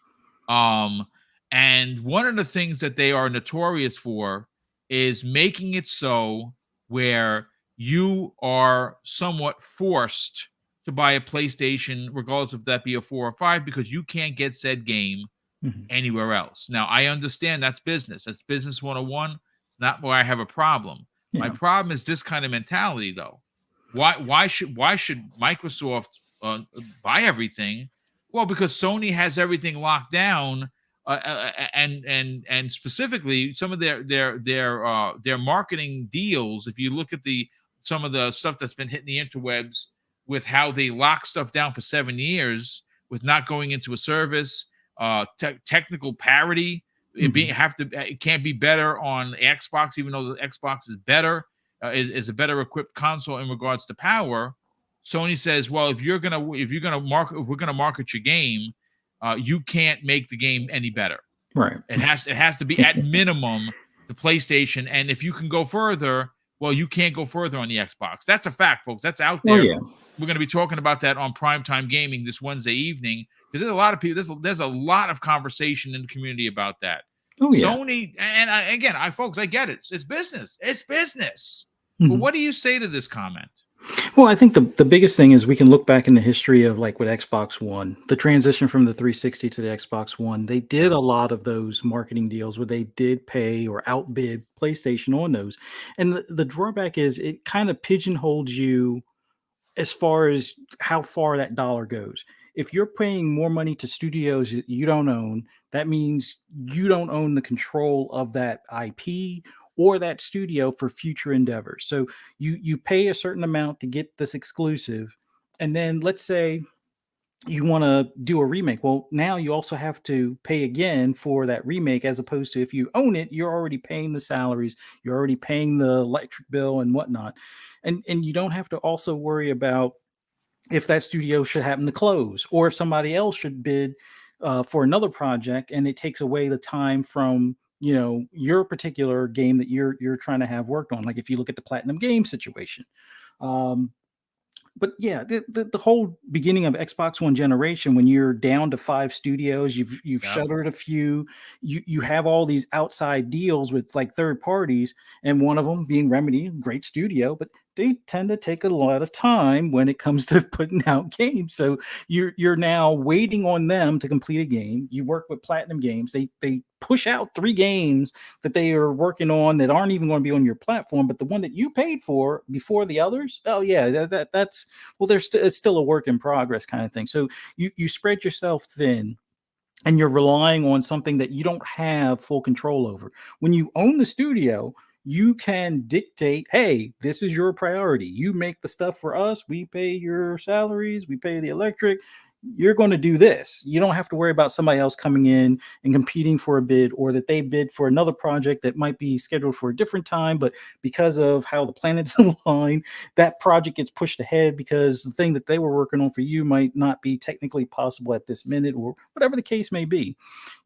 And one of the things that they are notorious for is making it so where you are somewhat forced to buy a PlayStation, regardless if that be a 4 or 5, because you can't get said game anywhere else. Now, I understand that's business. That's business 101. It's not where I have a problem. Yeah. My problem is this kind of mentality, though. Why should Microsoft buy everything? Well, because Sony has everything locked down, and specifically some of their marketing deals. If you look at some of the stuff that's been hitting the interwebs with how they lock stuff down for 7 years with not going into a service, technical parity. It can't be better on Xbox, even though the Xbox is better, is a better equipped console in regards to power. Sony says, well, if we're gonna market your game, you can't make the game any better. Right. It has to be at minimum the PlayStation, and if you can go further, well, you can't go further on the Xbox. That's a fact, folks. That's out there. Oh, yeah. We're going to be talking about that on Primetime Gaming this Wednesday evening, because there's a lot of people. There's a lot of conversation in the community about that. Oh, yeah. Sony, and I get it. It's business. It's business. But what do you say to this comment? Well, I think the biggest thing is we can look back in the history of like with Xbox One, the transition from the 360 to the Xbox One. They did a lot of those marketing deals where they did pay or outbid PlayStation on those. And the drawback is it kind of pigeonholes you as far as how far that dollar goes. If you're paying more money to studios that you don't own, that means you don't own the control of that IP or that studio for future endeavors. So you pay a certain amount to get this exclusive, and then let's say you want to do a remake. Well, now you also have to pay again for that remake, as opposed to if you own it, you're already paying the salaries, you're already paying the electric bill and whatnot. And you don't have to also worry about if that studio should happen to close, or if somebody else should bid for another project, and it takes away the time from your particular game that you're trying to have worked on. Like if you look at the Platinum Game situation. But yeah, the whole beginning of Xbox One generation, when you're down to 5 studios, you've shuttered a few, you have all these outside deals with like third parties, and one of them being Remedy, great studio, but they tend to take a lot of time when it comes to putting out games. So you're now waiting on them to complete a game. You work with Platinum Games. They push out 3 games that they are working on that aren't even going to be on your platform, but the one that you paid for before the others, oh yeah, that's it's still a work in progress kind of thing. So you spread yourself thin, and you're relying on something that you don't have full control over. When you own the studio, you can dictate, hey, this is your priority. You make the stuff for us. We pay your salaries. We pay the electric. You're going to do this. You don't have to worry about somebody else coming in and competing for a bid, or that they bid for another project that might be scheduled for a different time, but because of how the planets align, that project gets pushed ahead because the thing that they were working on for you might not be technically possible at this minute, or whatever the case may be.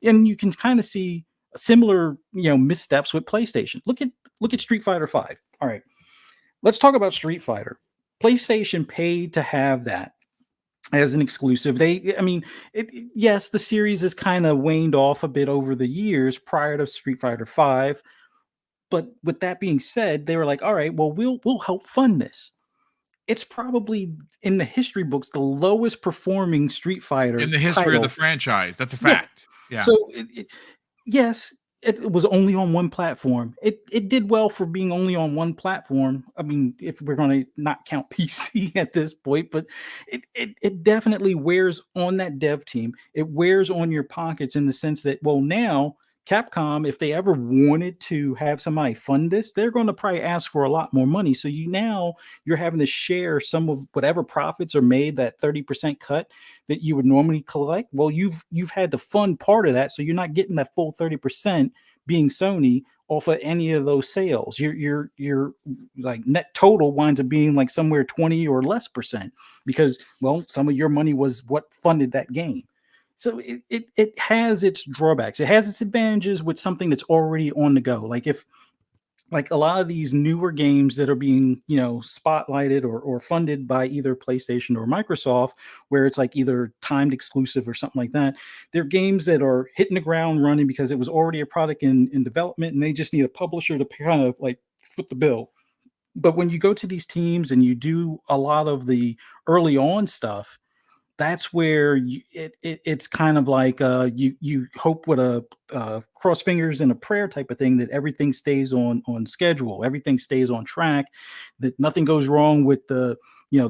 And you can kind of see similar, missteps with PlayStation. Look at Street Fighter V. All right, let's talk about Street Fighter. PlayStation paid to have that as an exclusive. Yes, the series has kind of waned off a bit over the years prior to Street Fighter V. But with that being said, they were like, all right, well, we'll help fund this. it's probably in the history books the lowest performing Street Fighter in the history of the title. franchise. That's a Yeah. fact. Yeah. So yes, it was only on one platform. It did well for being only on one platform. I mean, if we're going to not count PC at this point, but it definitely wears on that dev team. It wears on your pockets in the sense that, well, now Capcom, if they ever wanted to have somebody fund this, they're going to probably ask for a lot more money. So you're having to share some of whatever profits are made, that 30% cut that you would normally collect. Well, you've had to fund part of that, so you're not getting that full 30% being Sony off of any of those sales. Your like net total winds up being like somewhere 20 or less percent because, well, some of your money was what funded that game. So it has its drawbacks. It has its advantages with something that's already on the go. Like a lot of these newer games that are being spotlighted or funded by either PlayStation or Microsoft, where it's like either timed exclusive or something like that, they're games that are hitting the ground running because it was already a product in development and they just need a publisher to kind of like foot the bill. But when you go to these teams and you do a lot of the early on stuff, that's where it's kind of like you hope with a cross fingers and a prayer type of thing that everything stays on schedule, everything stays on track, that nothing goes wrong with the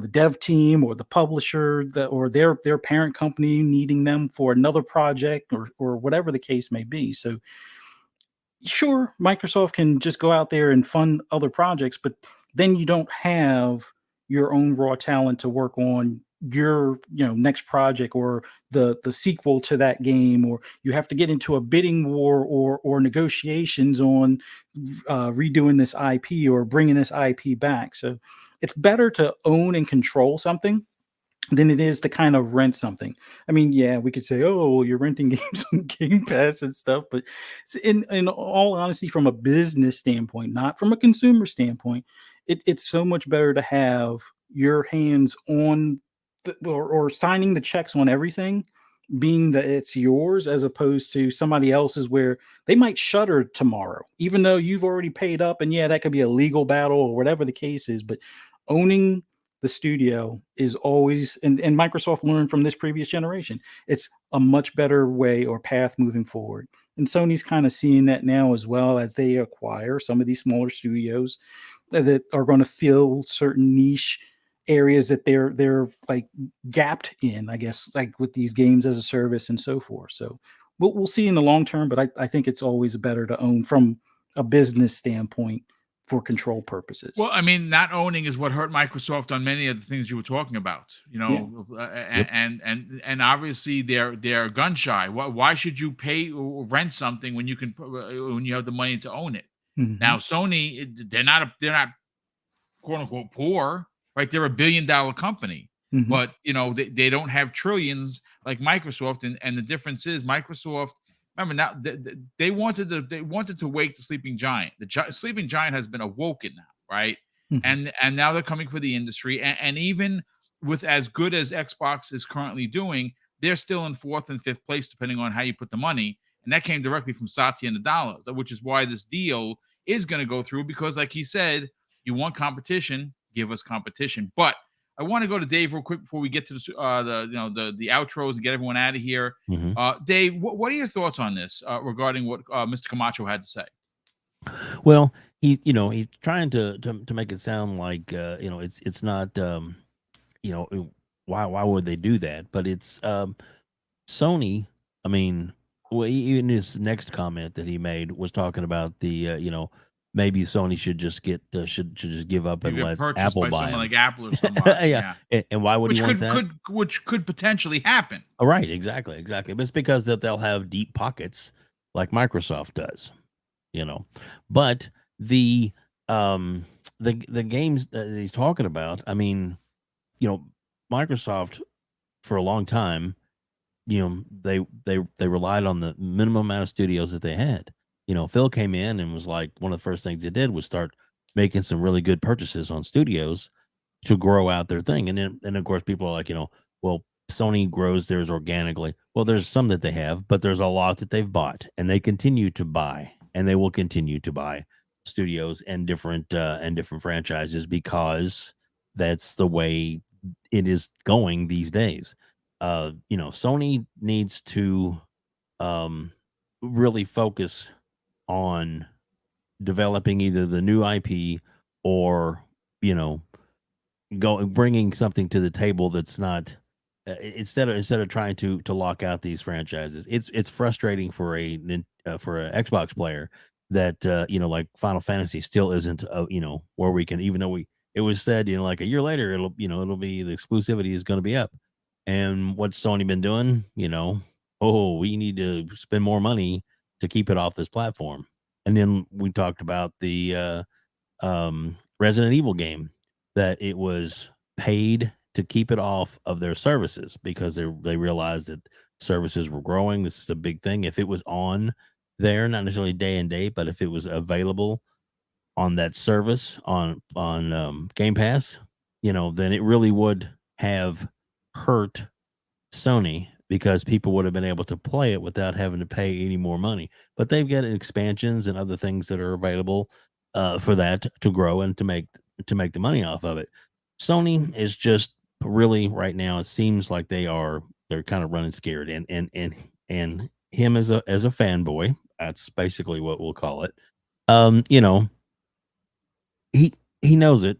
dev team or the publisher or their parent company needing them for another project or whatever the case may be. So sure, Microsoft can just go out there and fund other projects, but then you don't have your own raw talent to work on your next project or the sequel to that game, or you have to get into a bidding war or negotiations on redoing this IP or bringing this IP back. So it's better to own and control something than it is to kind of rent something. I mean, yeah, we could say, oh, well, you're renting games on Game Pass and stuff, but in all honesty, from a business standpoint, not from a consumer standpoint, it's so much better to have your hands on or signing the checks on everything, being that it's yours as opposed to somebody else's where they might shutter tomorrow, even though you've already paid up. And yeah, that could be a legal battle or whatever the case is, but owning the studio is always, and Microsoft learned from this previous generation, it's a much better way or path moving forward. And Sony's kind of seeing that now as well as they acquire some of these smaller studios that are going to fill certain niche areas that they're like gapped in, I guess, like with these games as a service and so forth. So we'll see in the long term, but I think it's always better to own from a business standpoint for control purposes. Well, I mean, not owning is what hurt Microsoft on many of the things you were talking about, and obviously they're gun shy. Why should you pay or rent something when you can when you have the money to own it? Mhm. Now, Sony, they're not quote unquote poor, right? They're $1 billion company, Mhm. but they don't have trillions like Microsoft, and the difference is Microsoft. Remember now, they wanted to wake the sleeping giant. The sleeping giant has been awoken now, right? Mhm. And now they're coming for the industry. And even with as good as Xbox is currently doing, they're still in 4th and 5th place, depending on how you put the money. And that came directly from Satya and Nadella, which is why this deal is going to go through. Because, like he said, you want competition, give us competition. But I want to go to Dave real quick before we get to the outros and get everyone out of here. Mhm. Dave, what are your thoughts on this regarding what Mr. Camacho had to say? Well, he's trying to make it sound like it's not why would they do that? But it's Sony. I mean, well, even his next comment that he made was talking about the maybe Sony should just get should just give up and Maybe let purchased Apple by buy someone them. like Apple or somebody. Yeah. And why would Which he want that? could potentially happen. Oh, right, exactly. But it's because that they'll have deep pockets like Microsoft does, But the games that he's talking about, I mean, Microsoft for a long time, they relied on the minimum amount of studios that they had. Phil came in and was like, one of the first things he did was start making some really good purchases on studios to grow out their thing. And of course people are like, well, Sony grows theirs organically. Well, there's some that they have, but there's a lot that they've bought, and they continue to buy, and they will continue to buy studios and different franchises because that's the way it is going these days. Sony needs to really focus on developing either the new IP or you know bringing something to the table that's not instead of trying to lock out these franchises. It's frustrating for for a Xbox player that like Final Fantasy still isn't where we can, even though it was said like a year later it'll be, the exclusivity is going to be up. And what's Sony been doing? Oh, we need to spend more money to keep it off this platform. And then we talked about the Resident Evil game, that it was paid to keep it off of their services because they realized that services were growing. This is a big thing. If it was on there, not necessarily day and date, but if it was available on that service on Game Pass, then it really would have hurt Sony, because people would have been able to play it without having to pay any more money. But they've got expansions and other things that are available for that to grow and to make the money off of it. Sony is just really right now, it seems like they're kind of running scared, and him as a fanboy, that's basically what we'll call it. He knows it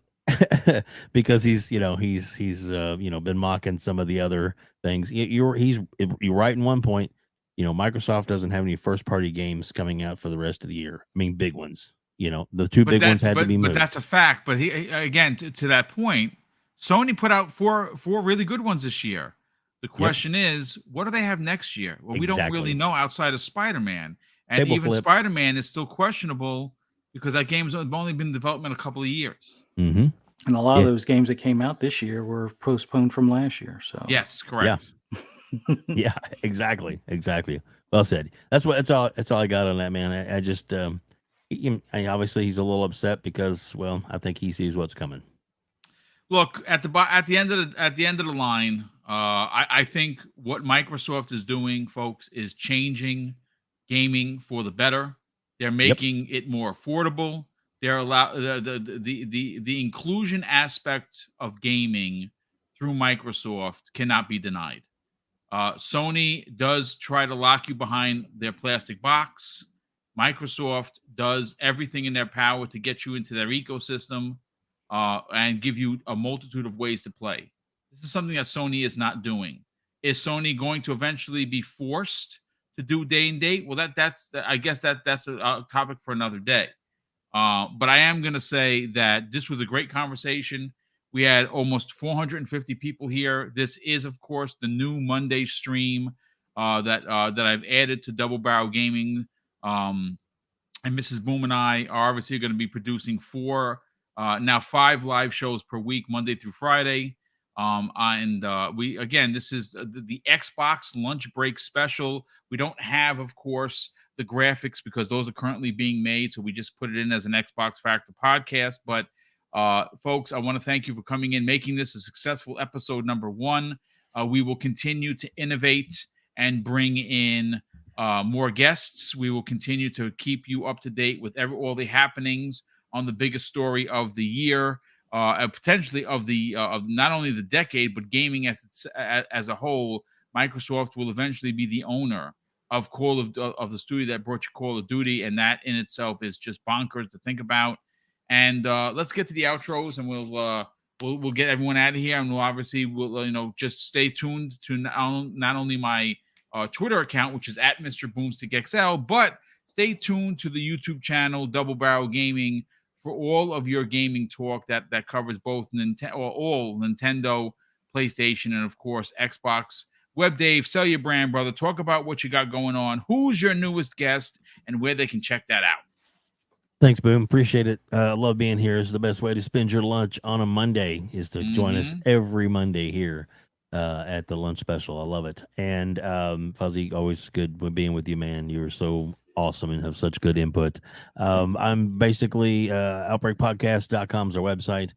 because he's been mocking some of the other things. You're right in one point. Microsoft doesn't have any first party games coming out for the rest of the year. I mean, big ones. The two big ones had to be moved. But that's a fact. But again, to that point, Sony put out four really good ones this year. The question is, what do they have next year? Well, we don't really know outside of Spider-Man. And even Spider-Man is still questionable because that game's only been in development a couple of years. Mm-hmm. And a lot of those games that came out this year were postponed from last year. So yes, correct. Yeah, exactly. Well said. That's all I got on that, man. I just obviously he's a little upset because, well, I think he sees what's coming. Look, at the end of the line, I think what Microsoft is doing, folks, is changing gaming for the better. They're making it more affordable. They're the inclusion aspect of gaming through Microsoft cannot be denied. Sony does try to lock you behind their plastic box. Microsoft does everything in their power to get you into their ecosystem and give you a multitude of ways to play. This is something that Sony is not doing. Is Sony going to eventually be forced to do day and date? Well, that's I guess that's a topic for another day. But I am going to say that this was a great conversation. We had almost 450 people here. This is, of course, the new Monday stream that I've added to Double Barrel Gaming. And Mrs. Boom and I are obviously going to be producing 5 live shows per week, Monday through Friday. This is the Xbox lunch break special. We don't have, of course, the graphics because those are currently being made. So we just put it in as an Xbox Factor podcast. But folks, I want to thank you for coming in, making this a successful episode number 1. We will continue to innovate and bring in more guests. We will continue to keep you up to date with all the happenings on the biggest story of the year, potentially of not only the decade, but gaming as a whole. Microsoft will eventually be the owner of of the studio that brought you Call of Duty, and that in itself is just bonkers to think about. And let's get to the outros, and we'll get everyone out of here, and we'll just stay tuned to not only my Twitter account, which is at Mr. BoomStick XL, but stay tuned to the YouTube channel Double Barrel Gaming for all of your gaming talk that covers both all Nintendo, PlayStation, and of course Xbox. Web Dave, sell your brand, brother. Talk about what you got going on. Who's your newest guest, and where they can check that out. Thanks, Boom. Appreciate it. Love being here. It's the best way to spend your lunch on a Monday is to join us every Monday here at the lunch special. I love it. And Fuzzy, always good being with you, man. You're so awesome and have such good input. I'm basically outbreakpodcast.com is our website.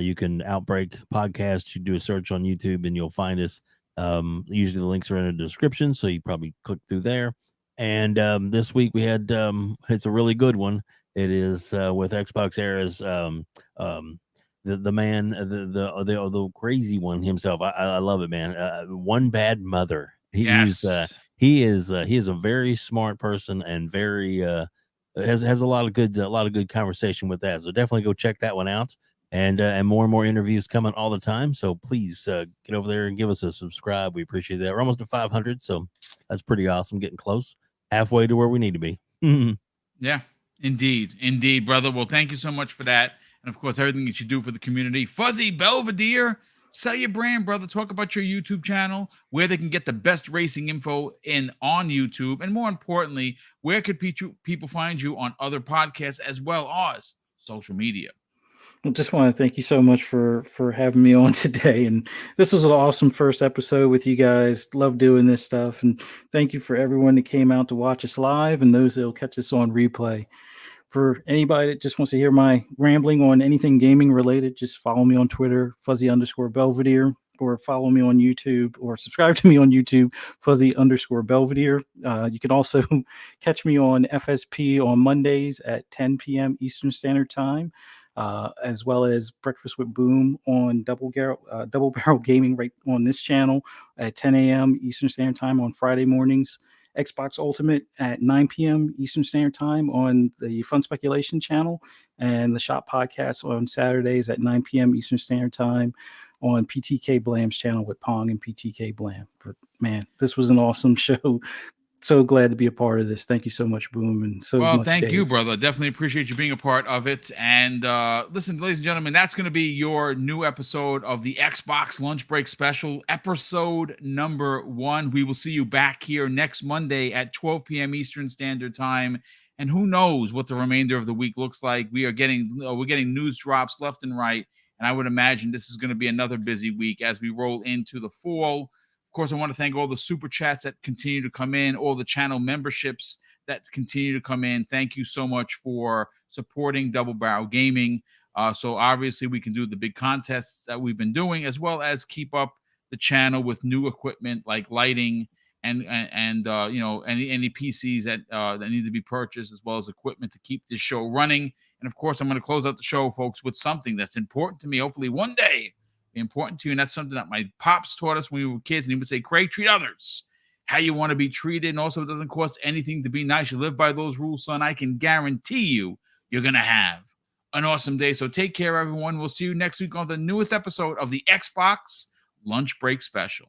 You can Outbreak Podcast. You do a search on YouTube and you'll find us. Usually the links are in the description, so you probably click through there. And this week we had it's a really good one. It is with Xbox Era's the man, the crazy one himself. I love it, man. One bad mother. Yes. He is a very smart person and very has a lot of good conversation with that. So definitely go check that one out. And more interviews coming all the time. So please get over there and give us a subscribe. We appreciate that. We're almost to 500, so that's pretty awesome. Getting close, halfway to where we need to be. Yeah, indeed, brother. Well, thank you so much for that, and of course, everything that you do for the community. Fuzzy Belvedere, sell your brand, brother. Talk about your YouTube channel, where they can get the best racing info on YouTube, and more importantly, where could people find you on other podcasts as well as social media. I just want to thank you so much for having me on today. And this was an awesome first episode with you guys. Love doing this stuff. And thank you for everyone that came out to watch us live and those that will catch us on replay. For anybody that just wants to hear my rambling on anything gaming related, just follow me on Twitter, Fuzzy_Belvedere, or follow me on YouTube, or subscribe to me on YouTube, Fuzzy_Belvedere. You can also catch me on FSP on Mondays at 10 p.m. Eastern Standard Time. As well as Breakfast with Boom on Double Barrel Gaming right on this channel at 10 a.m. Eastern Standard Time on Friday mornings. Xbox Ultimate at 9 p.m. Eastern Standard Time on the Fun Speculation channel, and the Shop Podcast on Saturdays at 9 p.m. Eastern Standard Time on PTK Blam's channel with Pong and PTK Blam. But man, this was an awesome show. So glad to be a part of this. Thank you so much, Boom, and so much, Thank Dave. you, brother. Definitely appreciate you being a part of it. And listen, ladies and gentlemen, that's going to be your new episode of the Xbox Lunch Break Special, episode number 1. We will see you back here next Monday at 12 p.m. Eastern Standard Time. And who knows what the remainder of the week looks like. We're getting news drops left and right. And I would imagine this is going to be another busy week as we roll into the fall. Of course, I want to thank all the super chats that continue to come in, all the channel memberships that continue to come in. Thank you so much for supporting Double Barrel Gaming. So obviously we can do the big contests that we've been doing, as well as keep up the channel with new equipment like lighting and any PCs that need to be purchased, as well as equipment to keep this show running. And of course, I'm going to close out the show, folks, with something that's important to me. Hopefully one day be important to you. And that's something that my pops taught us when we were kids. And he would say, Craig, treat others how you want to be treated. And also, it doesn't cost anything to be nice. You live by those rules, son. I can guarantee you're going to have an awesome day. So take care, everyone. We'll see you next week on the newest episode of the Xbox Lunch Break Special.